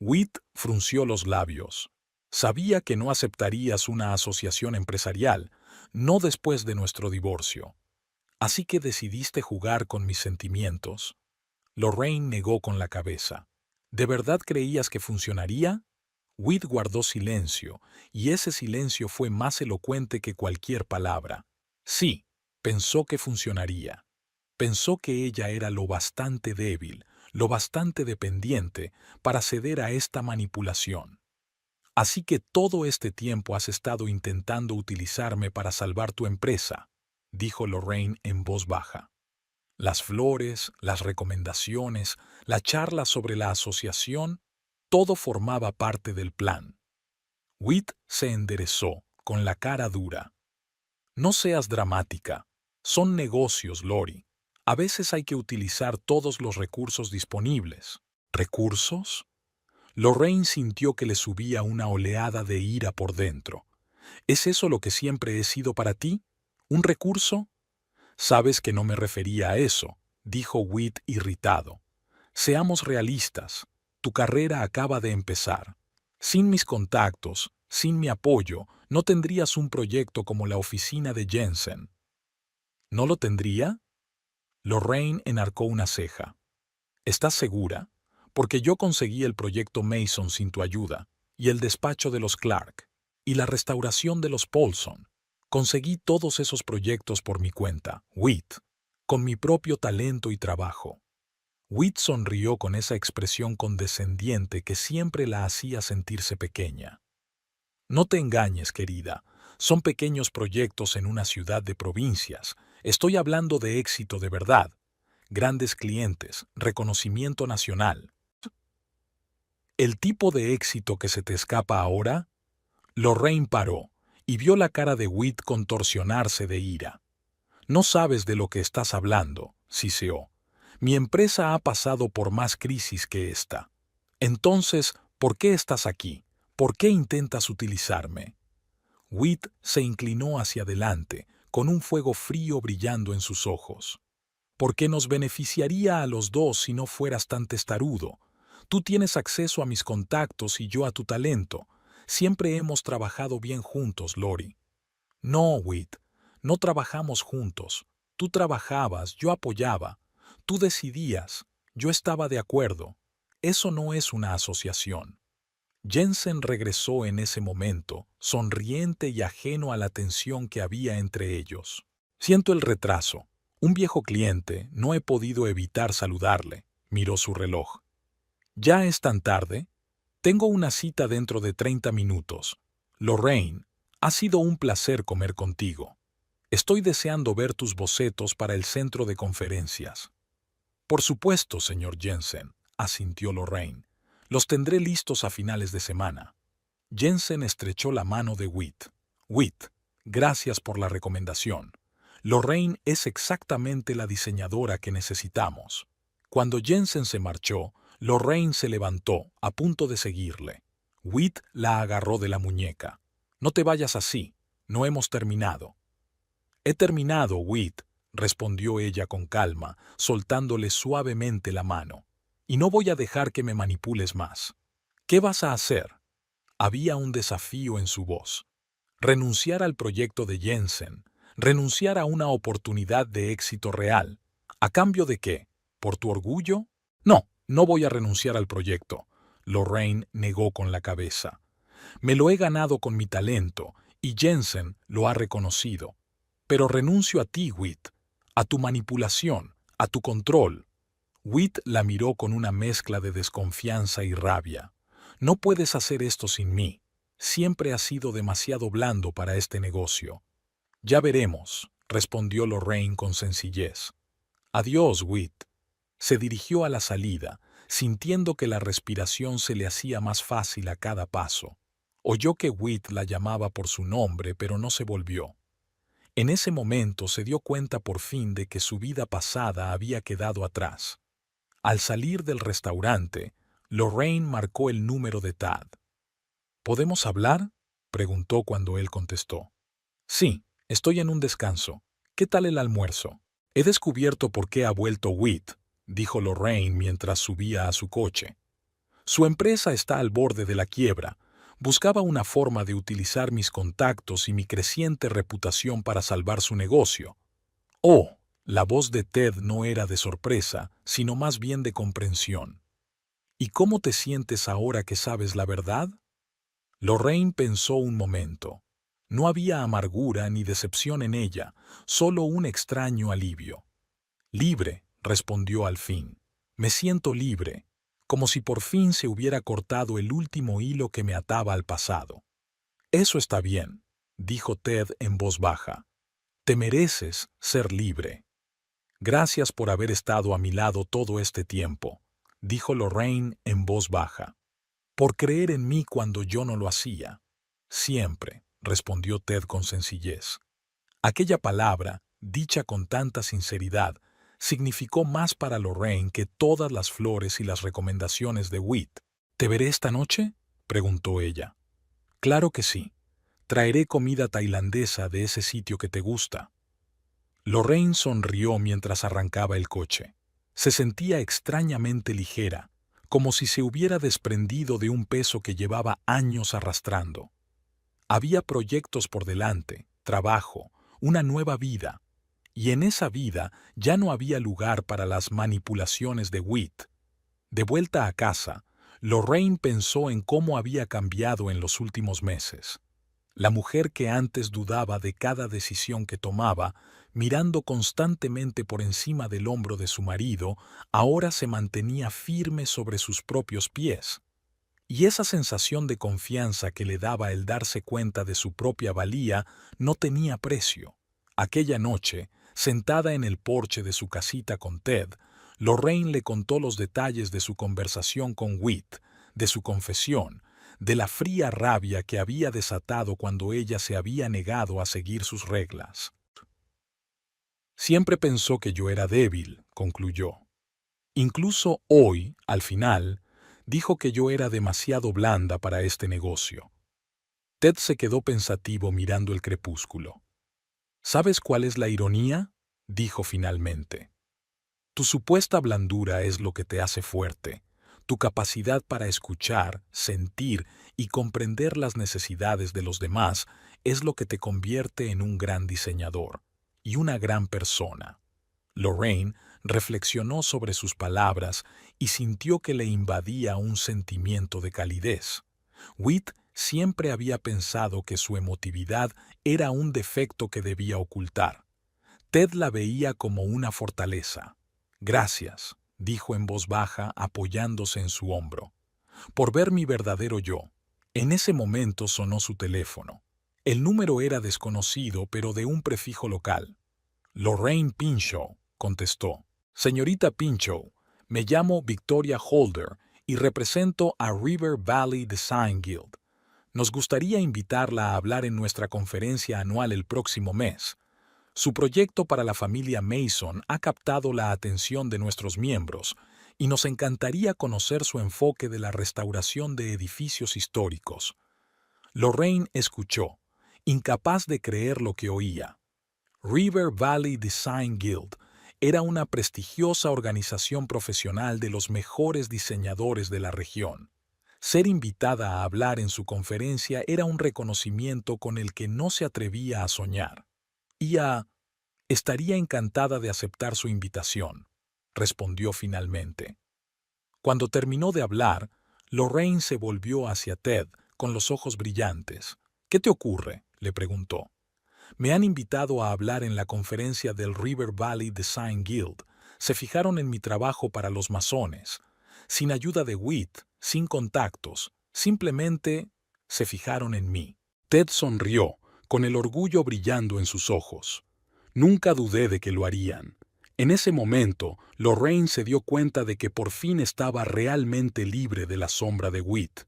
Whit frunció los labios. «Sabía que no aceptarías una asociación empresarial, no después de nuestro divorcio. Así que decidiste jugar con mis sentimientos». Lorraine negó con la cabeza. «¿De verdad creías que funcionaría?». Whit guardó silencio, y ese silencio fue más elocuente que cualquier palabra. Sí, pensó que funcionaría. Pensó que ella era lo bastante débil, lo bastante dependiente para ceder a esta manipulación. «Así que todo este tiempo has estado intentando utilizarme para salvar tu empresa», dijo Lorraine en voz baja. Las flores, las recomendaciones, la charla sobre la asociación, todo formaba parte del plan. Whit se enderezó, con la cara dura. «No seas dramática. Son negocios, Lori. A veces hay que utilizar todos los recursos disponibles». «¿Recursos?». Lorraine sintió que le subía una oleada de ira por dentro. «¿Es eso lo que siempre he sido para ti? ¿Un recurso?». «Sabes que no me refería a eso», dijo Whit irritado. «Seamos realistas. Tu carrera acaba de empezar. Sin mis contactos, sin mi apoyo, No tendrías un proyecto como la oficina de Jensen. ¿No lo tendría? Lorraine enarcó una ceja. ¿Estás segura? Porque yo conseguí el proyecto Mason sin tu ayuda, y el despacho de los Clark, y la restauración de los Paulson. Conseguí todos esos proyectos por mi cuenta, Whit, con mi propio talento y trabajo. Whit sonrió con esa expresión condescendiente que siempre la hacía sentirse pequeña. No te engañes, querida. Son pequeños proyectos en una ciudad de provincias. Estoy hablando de éxito de verdad. Grandes clientes, reconocimiento nacional. ¿El tipo de éxito que se te escapa ahora? Lorraine paró y vio la cara de Whit contorsionarse de ira. No sabes de lo que estás hablando, siseó. Mi empresa ha pasado por más crisis que esta. Entonces, ¿por qué estás aquí? ¿Por qué intentas utilizarme? Whit se inclinó hacia adelante, con un fuego frío brillando en sus ojos. Porque nos beneficiaría a los dos si no fueras tan testarudo. Tú tienes acceso a mis contactos y yo a tu talento. Siempre hemos trabajado bien juntos, Lori. No, Whit, no trabajamos juntos. Tú trabajabas, yo apoyaba. Tú decidías, yo estaba de acuerdo. Eso no es una asociación. Jensen regresó en ese momento, sonriente y ajeno a la tensión que había entre ellos. Siento el retraso. Un viejo cliente, no he podido evitar saludarle. Miró su reloj. ¿Ya es tan tarde? Tengo una cita dentro de 30 minutos. Lorraine, ha sido un placer comer contigo. Estoy deseando ver tus bocetos para el centro de conferencias. Por supuesto, señor Jensen, asintió Lorraine. Los tendré listos a finales de semana. Jensen estrechó la mano de Whit. Whit, gracias por la recomendación. Lorraine es exactamente la diseñadora que necesitamos. Cuando Jensen se marchó, Lorraine se levantó, a punto de seguirle. Whit la agarró de la muñeca. No te vayas así, no hemos terminado. He terminado, Whit, respondió ella con calma, soltándole suavemente la mano. Y no voy a dejar que me manipules más. ¿Qué vas a hacer? Había un desafío en su voz. Renunciar al proyecto de Jensen, renunciar a una oportunidad de éxito real. ¿A cambio de qué? ¿Por tu orgullo? No, no voy a renunciar al proyecto. Lorraine negó con la cabeza. Me lo he ganado con mi talento, y Jensen lo ha reconocido. Pero renuncio a ti, Whit, a tu manipulación, a tu control. Whit la miró con una mezcla de desconfianza y rabia. No puedes hacer esto sin mí. Siempre has sido demasiado blando para este negocio. Ya veremos, respondió Lorraine con sencillez. Adiós, Whit. Se dirigió a la salida, sintiendo que la respiración se le hacía más fácil a cada paso. Oyó que Whit la llamaba por su nombre, pero no se volvió. En ese momento se dio cuenta por fin de que su vida pasada había quedado atrás. Al salir del restaurante, Lorraine marcó el número de Tad. ¿Podemos hablar?, preguntó cuando él contestó. Sí, estoy en un descanso. ¿Qué tal el almuerzo? He descubierto por qué ha vuelto Whit, dijo Lorraine mientras subía a su coche. Su empresa está al borde de la quiebra. Buscaba una forma de utilizar mis contactos y mi creciente reputación para salvar su negocio. Oh, la voz de Ted no era de sorpresa, sino más bien de comprensión. ¿Y cómo te sientes ahora que sabes la verdad? Lorraine pensó un momento. No había amargura ni decepción en ella, solo un extraño alivio. Libre, respondió al fin. Me siento libre, como si por fin se hubiera cortado el último hilo que me ataba al pasado. Eso está bien, dijo Ted en voz baja. Te mereces ser libre. Gracias por haber estado a mi lado todo este tiempo, dijo Lorraine en voz baja. Por creer en mí cuando yo no lo hacía. Siempre, respondió Ted con sencillez. Aquella palabra, dicha con tanta sinceridad, significó más para Lorraine que todas las flores y las recomendaciones de Whit. ¿Te veré esta noche?, preguntó ella. Claro que sí. Traeré comida tailandesa de ese sitio que te gusta. Lorraine sonrió mientras arrancaba el coche. Se sentía extrañamente ligera, como si se hubiera desprendido de un peso que llevaba años arrastrando. Había proyectos por delante, trabajo, una nueva vida. Y en esa vida ya no había lugar para las manipulaciones de Whit. De vuelta a casa, Lorraine pensó en cómo había cambiado en los últimos meses. La mujer que antes dudaba de cada decisión que tomaba, mirando constantemente por encima del hombro de su marido, ahora se mantenía firme sobre sus propios pies. Y esa sensación de confianza que le daba el darse cuenta de su propia valía no tenía precio. Aquella noche, sentada en el porche de su casita con Ted, Lorraine le contó los detalles de su conversación con Whit, de su confesión, de la fría rabia que había desatado cuando ella se había negado a seguir sus reglas. Siempre pensó que yo era débil, concluyó. Incluso hoy, al final, dijo que yo era demasiado blanda para este negocio. Ted se quedó pensativo mirando el crepúsculo. ¿Sabes cuál es la ironía?, dijo finalmente. Tu supuesta blandura es lo que te hace fuerte. Tu capacidad para escuchar, sentir y comprender las necesidades de los demás es lo que te convierte en un gran diseñador y una gran persona. Lorraine reflexionó sobre sus palabras y sintió que le invadía un sentimiento de calidez. Whit siempre había pensado que su emotividad era un defecto que debía ocultar. Ted la veía como una fortaleza. Gracias, dijo en voz baja apoyándose en su hombro, por ver mi verdadero yo. En ese momento sonó su teléfono. El número era desconocido, pero de un prefijo local. Lorraine Pinchot, contestó. Señorita Pinchot, me llamo Victoria Holder y represento a River Valley Design Guild. Nos gustaría invitarla a hablar en nuestra conferencia anual el próximo mes. Su proyecto para la familia Mason ha captado la atención de nuestros miembros y nos encantaría conocer su enfoque de la restauración de edificios históricos. Lorraine escuchó, incapaz de creer lo que oía. River Valley Design Guild era una prestigiosa organización profesional de los mejores diseñadores de la región. Ser invitada a hablar en su conferencia era un reconocimiento con el que no se atrevía a soñar. Estaría encantada de aceptar su invitación, respondió finalmente. Cuando terminó de hablar, Lorraine se volvió hacia Ted con los ojos brillantes. ¿Qué te ocurre?, le preguntó. Me han invitado a hablar en la conferencia del River Valley Design Guild. Se fijaron en mi trabajo para los masones. Sin ayuda de Whit, sin contactos, simplemente se fijaron en mí. Ted sonrió, con el orgullo brillando en sus ojos. Nunca dudé de que lo harían. En ese momento, Lorraine se dio cuenta de que por fin estaba realmente libre de la sombra de Whit.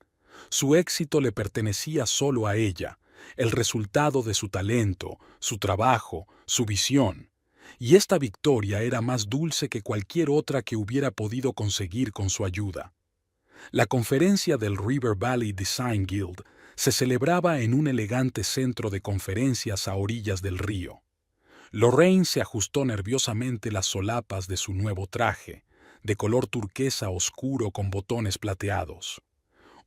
Su éxito le pertenecía solo a ella, el resultado de su talento, su trabajo, su visión. Y esta victoria era más dulce que cualquier otra que hubiera podido conseguir con su ayuda. La conferencia del River Valley Design Guild se celebraba en un elegante centro de conferencias a orillas del río. Lorraine se ajustó nerviosamente las solapas de su nuevo traje, de color turquesa oscuro con botones plateados.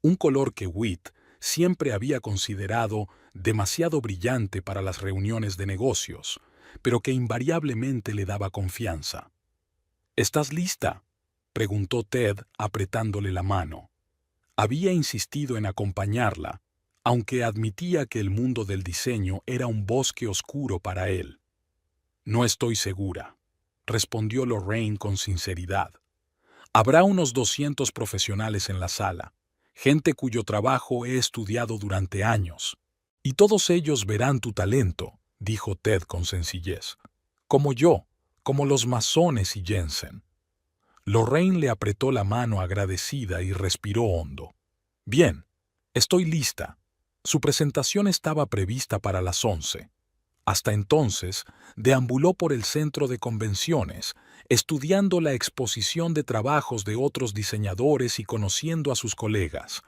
Un color que Whit siempre había considerado demasiado brillante para las reuniones de negocios, pero que invariablemente le daba confianza. ¿Estás lista?, preguntó Ted apretándole la mano. Había insistido en acompañarla, aunque admitía que el mundo del diseño era un bosque oscuro para él. No estoy segura, respondió Lorraine con sinceridad. Habrá unos 200 profesionales en la sala, gente cuyo trabajo he estudiado durante años. Y todos ellos verán tu talento, dijo Ted con sencillez. Como yo, como los masones y Jensen. Lorraine le apretó la mano agradecida y respiró hondo. Bien, estoy lista. Su presentación estaba prevista para las 11. Hasta entonces, deambuló por el centro de convenciones, estudiando la exposición de trabajos de otros diseñadores y conociendo a sus colegas.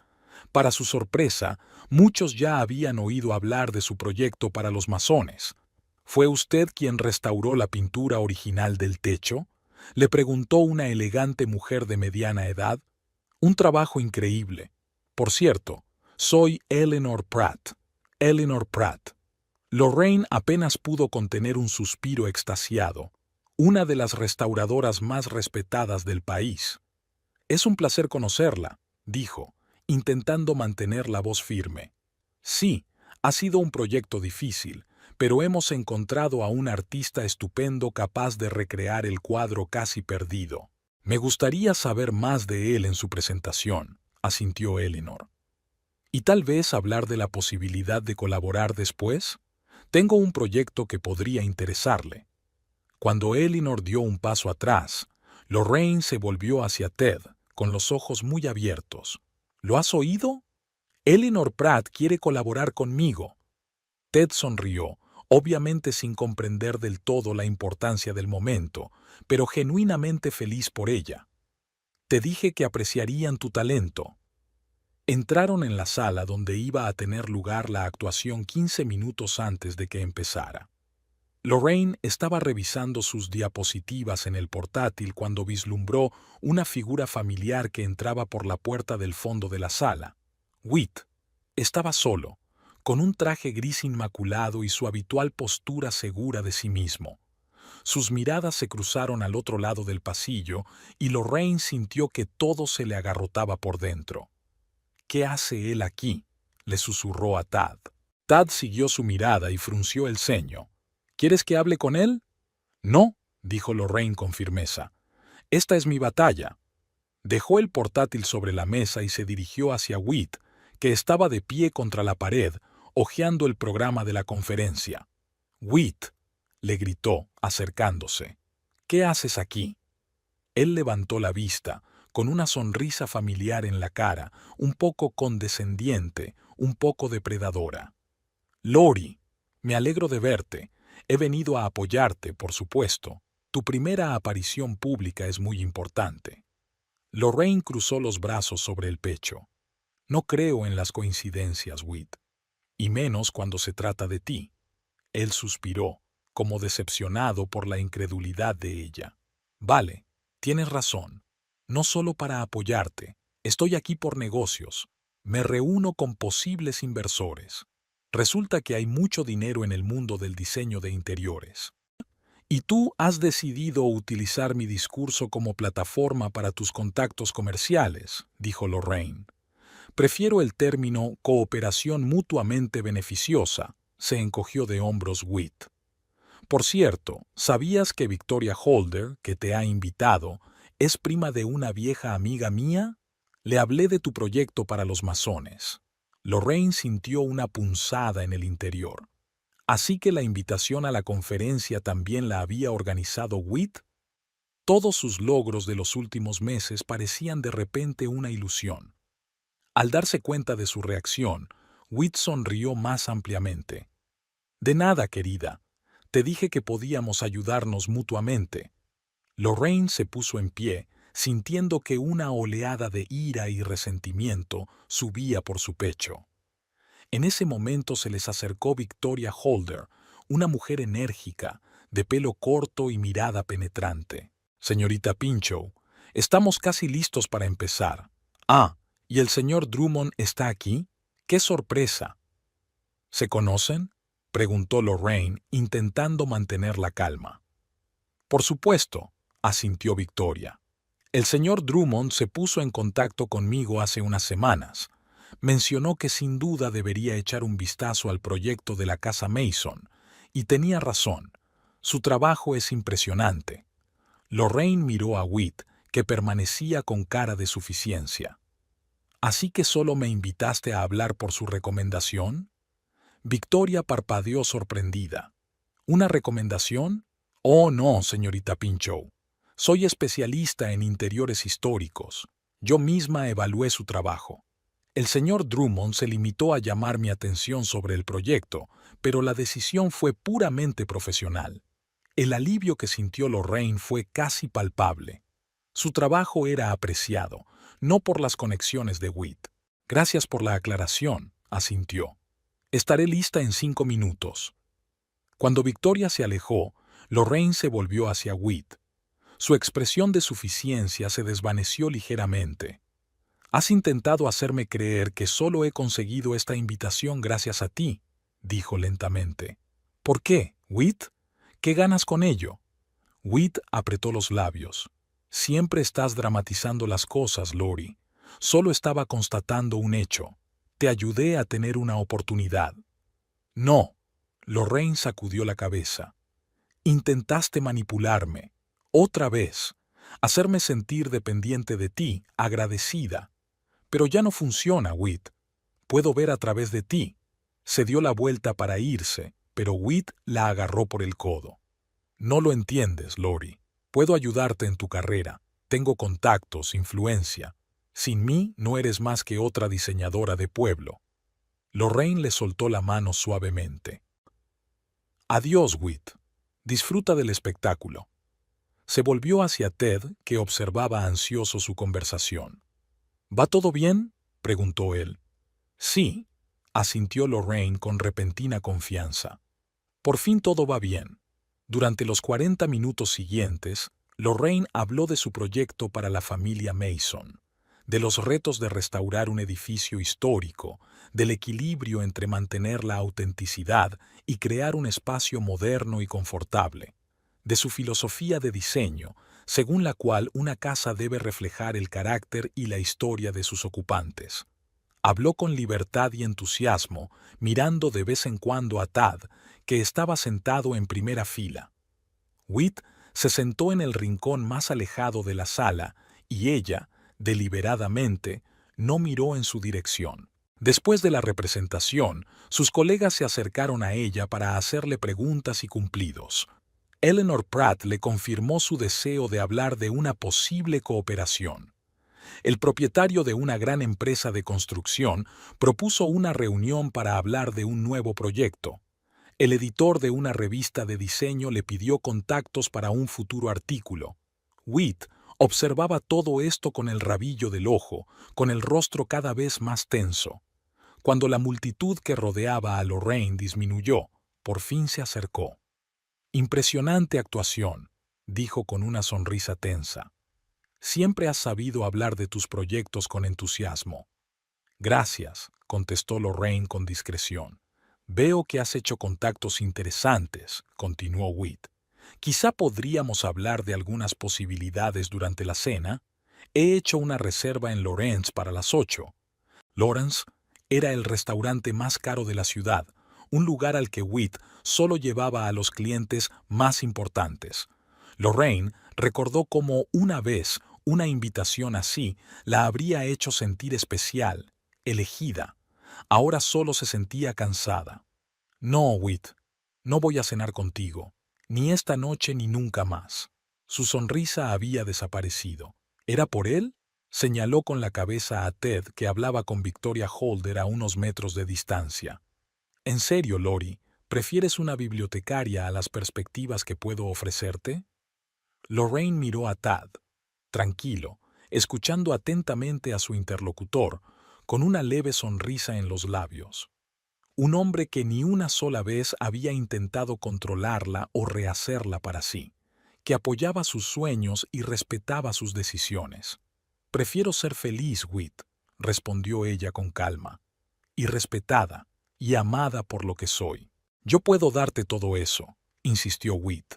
Para su sorpresa, muchos ya habían oído hablar de su proyecto para los masones. ¿Fue usted quien restauró la pintura original del techo?, le preguntó una elegante mujer de mediana edad. Un trabajo increíble. Por cierto, soy Eleanor Pratt. Eleanor Pratt. Lorraine apenas pudo contener un suspiro extasiado, una de las restauradoras más respetadas del país. Es un placer conocerla, dijo, intentando mantener la voz firme. Sí, ha sido un proyecto difícil, pero hemos encontrado a un artista estupendo capaz de recrear el cuadro casi perdido. Me gustaría saber más de él en su presentación, asintió Eleanor. ¿Y tal vez hablar de la posibilidad de colaborar después? Tengo un proyecto que podría interesarle. Cuando Eleanor dio un paso atrás, Lorraine se volvió hacia Ted, con los ojos muy abiertos. ¿Lo has oído? Eleanor Pratt quiere colaborar conmigo. Ted sonrió, obviamente sin comprender del todo la importancia del momento, pero genuinamente feliz por ella. Te dije que apreciarían tu talento. Entraron en la sala donde iba a tener lugar la actuación 15 minutos antes de que empezara. Lorraine estaba revisando sus diapositivas en el portátil cuando vislumbró una figura familiar que entraba por la puerta del fondo de la sala. Whit estaba solo, con un traje gris inmaculado y su habitual postura segura de sí mismo. Sus miradas se cruzaron al otro lado del pasillo y Lorraine sintió que todo se le agarrotaba por dentro. «¿Qué hace él aquí?», le susurró a Tad. Tad siguió su mirada y frunció el ceño. «¿Quieres que hable con él?» «No», dijo Lorraine con firmeza. «Esta es mi batalla». Dejó el portátil sobre la mesa y se dirigió hacia Whit, que estaba de pie contra la pared, hojeando el programa de la conferencia. «Whit», le gritó, acercándose. «¿Qué haces aquí?» Él levantó la vista, con una sonrisa familiar en la cara, un poco condescendiente, un poco depredadora. «Lori, me alegro de verte. He venido a apoyarte, por supuesto. Tu primera aparición pública es muy importante». Lorraine cruzó los brazos sobre el pecho. «No creo en las coincidencias, Whit. Y menos cuando se trata de ti». Él suspiró, como decepcionado por la incredulidad de ella. «Vale, tienes razón. No solo para apoyarte. Estoy aquí por negocios. Me reúno con posibles inversores. Resulta que hay mucho dinero en el mundo del diseño de interiores. Y tú has decidido utilizar mi discurso como plataforma para tus contactos comerciales», dijo Lorraine. «Prefiero el término cooperación mutuamente beneficiosa», se encogió de hombros Whit. «Por cierto, ¿sabías que Victoria Holder, que te ha invitado, es prima de una vieja amiga mía? Le hablé de tu proyecto para los masones». Lorraine sintió una punzada en el interior. ¿Así que la invitación a la conferencia también la había organizado Whit? Todos sus logros de los últimos meses parecían de repente una ilusión. Al darse cuenta de su reacción, Whit sonrió más ampliamente. «De nada, querida. Te dije que podíamos ayudarnos mutuamente». Lorraine se puso en pie, sintiendo que una oleada de ira y resentimiento subía por su pecho. En ese momento se les acercó Victoria Holder, una mujer enérgica, de pelo corto y mirada penetrante. «Señorita Pinchot, estamos casi listos para empezar. Ah, ¿y el señor Drummond está aquí? ¡Qué sorpresa!». «¿Se conocen?», preguntó Lorraine, intentando mantener la calma. «Por supuesto», asintió Victoria. «El señor Drummond se puso en contacto conmigo hace unas semanas. Mencionó que sin duda debería echar un vistazo al proyecto de la Casa Mason, y tenía razón. Su trabajo es impresionante». Lorraine miró a Whit, que permanecía con cara de suficiencia. «¿Así que solo me invitaste a hablar por su recomendación?». Victoria parpadeó sorprendida. «¿Una recomendación? Oh, no, señorita Pinchot. Soy especialista en interiores históricos. Yo misma evalué su trabajo. El señor Drummond se limitó a llamar mi atención sobre el proyecto, pero la decisión fue puramente profesional». El alivio que sintió Lorraine fue casi palpable. Su trabajo era apreciado, no por las conexiones de Whit. «Gracias por la aclaración», asintió. «Estaré lista en 5 minutos». Cuando Victoria se alejó, Lorraine se volvió hacia Whit. Su expresión de suficiencia se desvaneció ligeramente. «Has intentado hacerme creer que solo he conseguido esta invitación gracias a ti», dijo lentamente. ¿Por qué, Whit? ¿Qué ganas con ello? Whit apretó los labios. Siempre estás dramatizando las cosas, Lori. Solo estaba constatando un hecho. Te ayudé a tener una oportunidad. No. Lorraine sacudió la cabeza. Intentaste manipularme. Otra vez. Hacerme sentir dependiente de ti, agradecida. Pero ya no funciona, Whit. Puedo ver a través de ti. Se dio la vuelta para irse, pero Whit la agarró por el codo. No lo entiendes, Lori. Puedo ayudarte en tu carrera. Tengo contactos, influencia. Sin mí no eres más que otra diseñadora de pueblo. Lorraine le soltó la mano suavemente. Adiós, Whit. Disfruta del espectáculo. Se volvió hacia Ted, que observaba ansioso su conversación. ¿Va todo bien?, preguntó él. Sí, asintió Lorraine con repentina confianza. Por fin todo va bien. Durante los 40 minutos siguientes, Lorraine habló de su proyecto para la familia Mason, de los retos de restaurar un edificio histórico, del equilibrio entre mantener la autenticidad y crear un espacio moderno y confortable, de su filosofía de diseño, según la cual una casa debe reflejar el carácter y la historia de sus ocupantes. Habló con libertad y entusiasmo, mirando de vez en cuando a Tad, que estaba sentado en primera fila. Whit se sentó en el rincón más alejado de la sala y ella, deliberadamente, no miró en su dirección. Después de la representación, sus colegas se acercaron a ella para hacerle preguntas y cumplidos. Eleanor Pratt le confirmó su deseo de hablar de una posible cooperación. El propietario de una gran empresa de construcción propuso una reunión para hablar de un nuevo proyecto. El editor de una revista de diseño le pidió contactos para un futuro artículo. Whit observaba todo esto con el rabillo del ojo, con el rostro cada vez más tenso. Cuando la multitud que rodeaba a Lorraine disminuyó, por fin se acercó. «Impresionante actuación», dijo con una sonrisa tensa. «Siempre has sabido hablar de tus proyectos con entusiasmo». «Gracias», contestó Lorraine con discreción. «Veo que has hecho contactos interesantes», continuó Whit. «Quizá podríamos hablar de algunas posibilidades durante la cena. He hecho una reserva en Lawrence para las 8. Lawrence era el restaurante más caro de la ciudad, un lugar al que Whit solo llevaba a los clientes más importantes. Lorraine recordó cómo una vez una invitación así la habría hecho sentir especial, elegida. Ahora solo se sentía cansada. «No, Whit, no voy a cenar contigo, ni esta noche ni nunca más». Su sonrisa había desaparecido. ¿Era por él? Señaló con la cabeza a Ted, que hablaba con Victoria Holder a unos metros de distancia. «¿En serio, Lori, prefieres una bibliotecaria a las perspectivas que puedo ofrecerte?» Lorraine miró a Tad, tranquilo, escuchando atentamente a su interlocutor, con una leve sonrisa en los labios. Un hombre que ni una sola vez había intentado controlarla o rehacerla para sí, que apoyaba sus sueños y respetaba sus decisiones. «Prefiero ser feliz, Whit», respondió ella con calma, «y respetada, y amada por lo que soy». «Yo puedo darte todo eso», insistió Whit,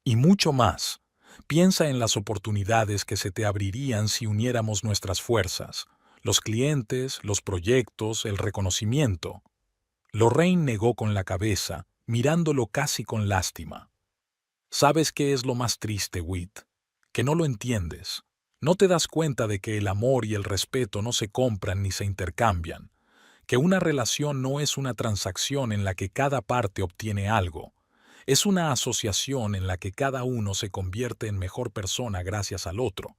«y mucho más. Piensa en las oportunidades que se te abrirían si uniéramos nuestras fuerzas, los clientes, los proyectos, el reconocimiento». Lorraine negó con la cabeza, mirándolo casi con lástima. «¿Sabes qué es lo más triste, Whit? Que no lo entiendes. No te das cuenta de que el amor y el respeto no se compran ni se intercambian, que una relación no es una transacción en la que cada parte obtiene algo. Es una asociación en la que cada uno se convierte en mejor persona gracias al otro».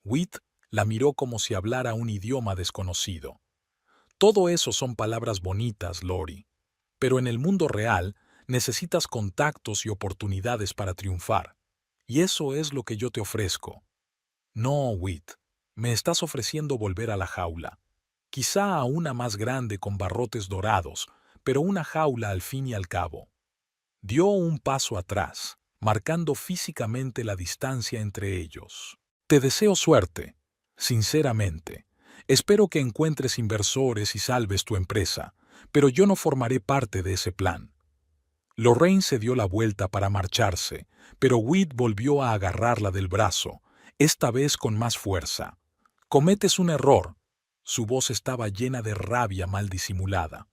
Whit la miró como si hablara un idioma desconocido. «Todo eso son palabras bonitas, Lori. Pero en el mundo real necesitas contactos y oportunidades para triunfar. Y eso es lo que yo te ofrezco». «No, Whit, me estás ofreciendo volver a la jaula. Quizá a una más grande con barrotes dorados, pero una jaula al fin y al cabo». Dio un paso atrás, marcando físicamente la distancia entre ellos. «Te deseo suerte, sinceramente. Espero que encuentres inversores y salves tu empresa, pero yo no formaré parte de ese plan. Lorraine se dio la vuelta para marcharse, pero Whit volvió a agarrarla del brazo, esta vez con más fuerza. «Cometes un error». Su voz estaba llena de rabia mal disimulada.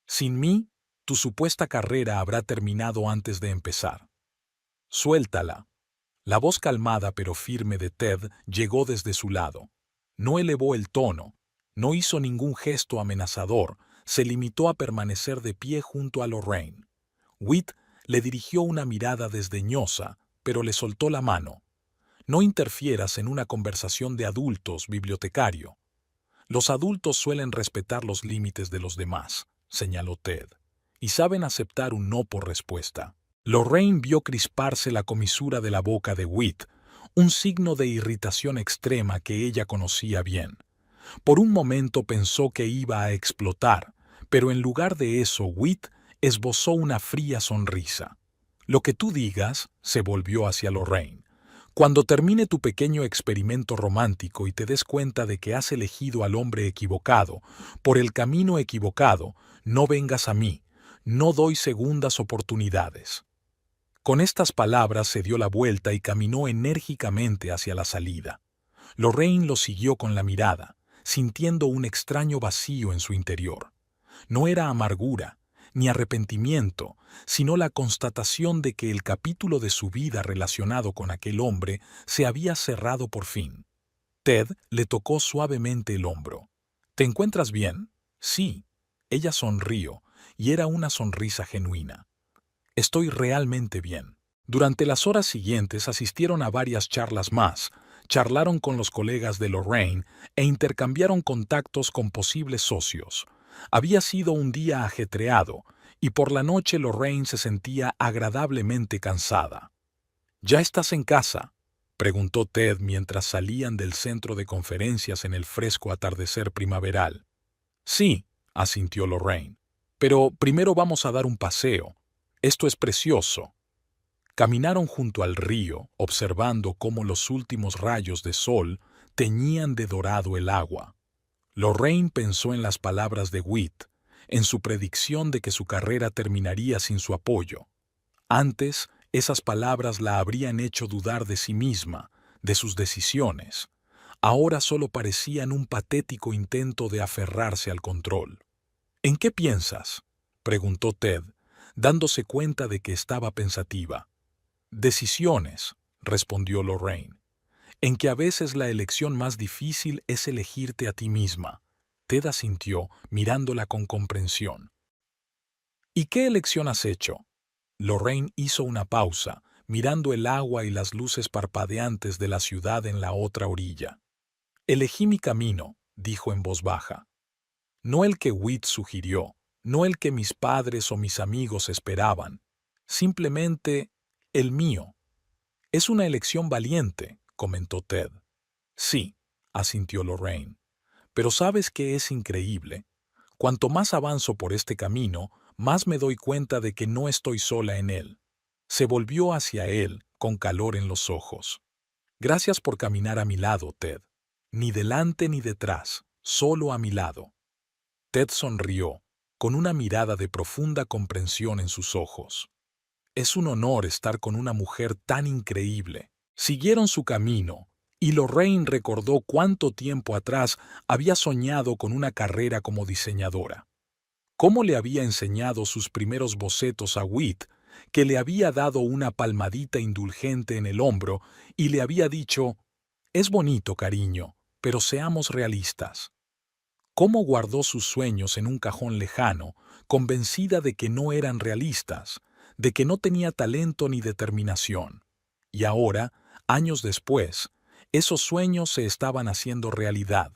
«Sin mí, tu supuesta carrera habrá terminado antes de empezar. Suéltala». La voz calmada pero firme de Ted llegó desde su lado. No elevó el tono, no hizo ningún gesto amenazador, se limitó a permanecer de pie junto a Lorraine. Whit le dirigió una mirada desdeñosa, pero le soltó la mano. «No interfieras en una conversación de adultos, bibliotecario. Los adultos suelen respetar los límites de los demás», señaló Ted, «y saben aceptar un no por respuesta». Lorraine vio crisparse la comisura de la boca de Whit, un signo de irritación extrema que ella conocía bien. Por un momento pensó que iba a explotar, pero en lugar de eso Whit esbozó una fría sonrisa. «Lo que tú digas», se volvió hacia Lorraine. «Cuando termine tu pequeño experimento romántico y te des cuenta de que has elegido al hombre equivocado, por el camino equivocado, no vengas a mí. No doy segundas oportunidades». Con estas palabras se dio la vuelta y caminó enérgicamente hacia la salida. Lorraine lo siguió con la mirada, sintiendo un extraño vacío en su interior. No era amargura, ni arrepentimiento, sino la constatación de que el capítulo de su vida relacionado con aquel hombre se había cerrado por fin. Ted le tocó suavemente el hombro. «¿Te encuentras bien?» «Sí». Ella sonrió, y era una sonrisa genuina. «Estoy realmente bien». Durante las horas siguientes asistieron a varias charlas más, charlaron con los colegas de Lorraine e intercambiaron contactos con posibles socios. Había sido un día ajetreado, y por la noche Lorraine se sentía agradablemente cansada. «¿Ya estás en casa?», preguntó Ted mientras salían del centro de conferencias en el fresco atardecer primaveral. «Sí», asintió Lorraine, «pero primero vamos a dar un paseo. Esto es precioso». Caminaron junto al río, observando cómo los últimos rayos de sol teñían de dorado el agua. Lorraine pensó en las palabras de Whit, en su predicción de que su carrera terminaría sin su apoyo. Antes, esas palabras la habrían hecho dudar de sí misma, de sus decisiones. Ahora solo parecían un patético intento de aferrarse al control. «¿En qué piensas?», preguntó Ted, dándose cuenta de que estaba pensativa. «Decisiones», respondió Lorraine. «En que a veces la elección más difícil es elegirte a ti misma». Ted asintió, mirándola con comprensión. «¿Y qué elección has hecho?». Lorraine hizo una pausa, mirando el agua y las luces parpadeantes de la ciudad en la otra orilla. «Elegí mi camino», dijo en voz baja. «No el que Whit sugirió, no el que mis padres o mis amigos esperaban. Simplemente el mío». «Es una elección valiente», comentó Ted. «Sí», asintió Lorraine. «Pero ¿sabes qué es increíble? Cuanto más avanzo por este camino, más me doy cuenta de que no estoy sola en él». Se volvió hacia él, con calor en los ojos. «Gracias por caminar a mi lado, Ted. Ni delante ni detrás, solo a mi lado». Ted sonrió, con una mirada de profunda comprensión en sus ojos. «Es un honor estar con una mujer tan increíble». Siguieron su camino, y Lorraine recordó cuánto tiempo atrás había soñado con una carrera como diseñadora. Cómo le había enseñado sus primeros bocetos a Whit, que le había dado una palmadita indulgente en el hombro y le había dicho: «Es bonito, cariño, pero seamos realistas». Cómo guardó sus sueños en un cajón lejano, convencida de que no eran realistas, de que no tenía talento ni determinación. Y ahora, años después, esos sueños se estaban haciendo realidad.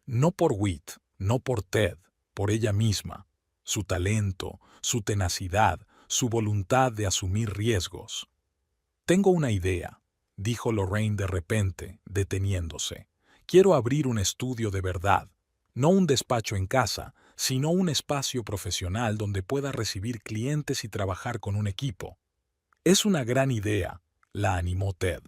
No por Whit, no por Ted, por ella misma. Su talento, su tenacidad, su voluntad de asumir riesgos. «Tengo una idea», dijo Lorraine de repente, deteniéndose. «Quiero abrir un estudio de verdad. No un despacho en casa, sino un espacio profesional donde pueda recibir clientes y trabajar con un equipo». «Es una gran idea», la animó Ted.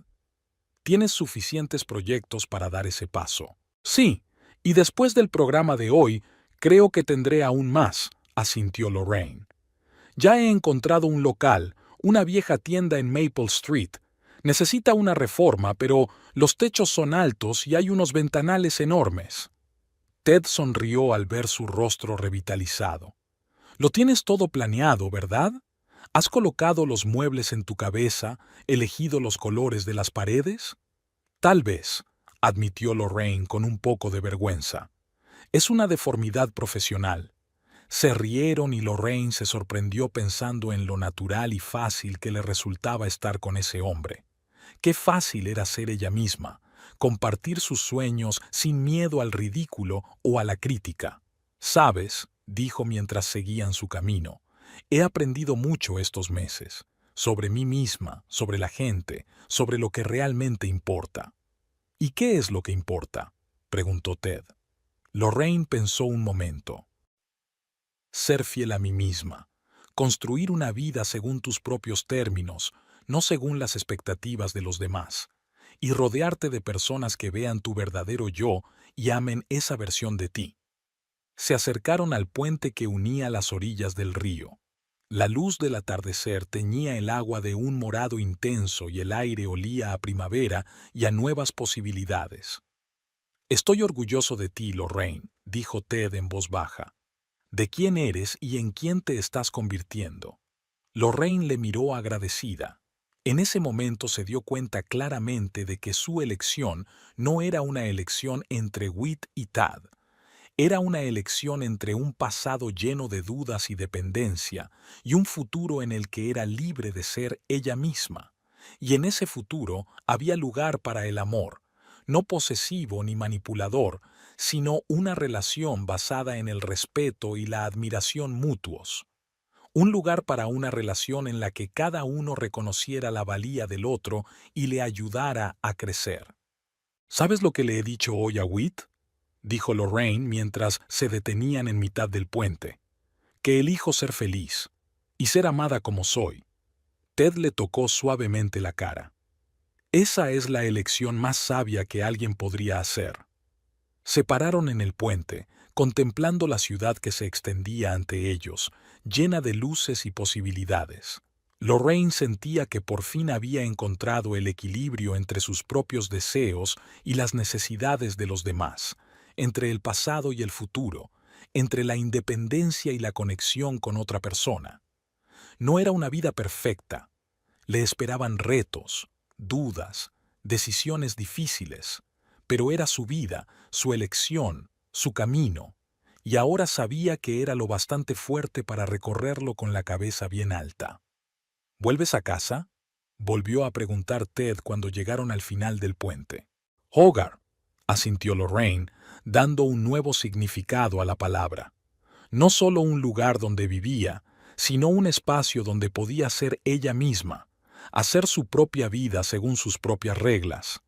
«Tienes suficientes proyectos para dar ese paso». «Sí, y después del programa de hoy, Creo que tendré aún más, asintió Lorraine. Ya he encontrado un local, una vieja tienda en Maple Street. Necesita una reforma, pero los techos son altos y hay unos ventanales enormes. Ted sonrió al ver su rostro revitalizado. Lo tienes todo planeado, ¿verdad? ¿Has colocado los muebles en tu cabeza, elegido los colores de las paredes? Tal vez, admitió Lorraine con un poco de vergüenza. Es una deformidad profesional. Se rieron y Lorraine se sorprendió pensando en lo natural y fácil que le resultaba estar con ese hombre. Qué fácil era ser ella misma, compartir sus sueños sin miedo al ridículo o a la crítica. «Sabes», dijo mientras seguían su camino, «he aprendido mucho estos meses, sobre mí misma, sobre la gente, sobre lo que realmente importa». «¿Y qué es lo que importa?», preguntó Ted. Lorraine pensó un momento. «Ser fiel a mí misma, construir una vida según tus propios términos, no según las expectativas de los demás, y rodearte de personas que vean tu verdadero yo y amen esa versión de ti». Se acercaron al puente que unía las orillas del río. La luz del atardecer teñía el agua de un morado intenso y el aire olía a primavera y a nuevas posibilidades. «Estoy orgulloso de ti, Lorraine», dijo Ted en voz baja. «De quién eres y en quién te estás convirtiendo». Lorraine le miró agradecida. En ese momento se dio cuenta claramente de que su elección no era una elección entre Whit y Tad. Era una elección entre un pasado lleno de dudas y dependencia y un futuro en el que era libre de ser ella misma. Y en ese futuro había lugar para el amor, no posesivo ni manipulador, sino una relación basada en el respeto y la admiración mutuos. Un lugar para una relación en la que cada uno reconociera la valía del otro y le ayudara a crecer. «¿Sabes lo que le he dicho hoy a Whit?», dijo Lorraine mientras se detenían en mitad del puente. «Que elijo ser feliz y ser amada como soy». Ted le tocó suavemente la cara. «Esa es la elección más sabia que alguien podría hacer». Se pararon en el puente, contemplando la ciudad que se extendía ante ellos, llena de luces y posibilidades. Lorraine sentía que por fin había encontrado el equilibrio entre sus propios deseos y las necesidades de los demás, entre el pasado y el futuro, entre la independencia y la conexión con otra persona. No era una vida perfecta. Le esperaban retos, dudas, decisiones difíciles, pero era su vida, su elección, su camino, y ahora sabía que era lo bastante fuerte para recorrerlo con la cabeza bien alta. «¿Vuelves a casa?», volvió a preguntar Ted cuando llegaron al final del puente. «Hogar», asintió Lorraine, dando un nuevo significado a la palabra. No solo un lugar donde vivía, sino un espacio donde podía ser ella misma, hacer su propia vida según sus propias reglas.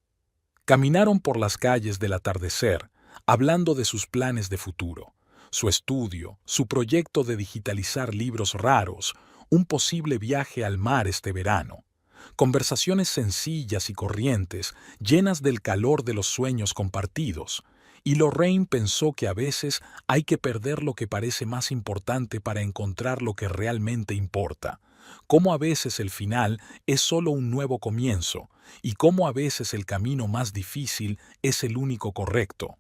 Caminaron por las calles del atardecer, hablando de sus planes de futuro, su estudio, su proyecto de digitalizar libros raros, un posible viaje al mar este verano. Conversaciones sencillas y corrientes, llenas del calor de los sueños compartidos, y Lorraine pensó que a veces hay que perder lo que parece más importante para encontrar lo que realmente importa, cómo a veces el final es solo un nuevo comienzo, y cómo a veces el camino más difícil es el único correcto.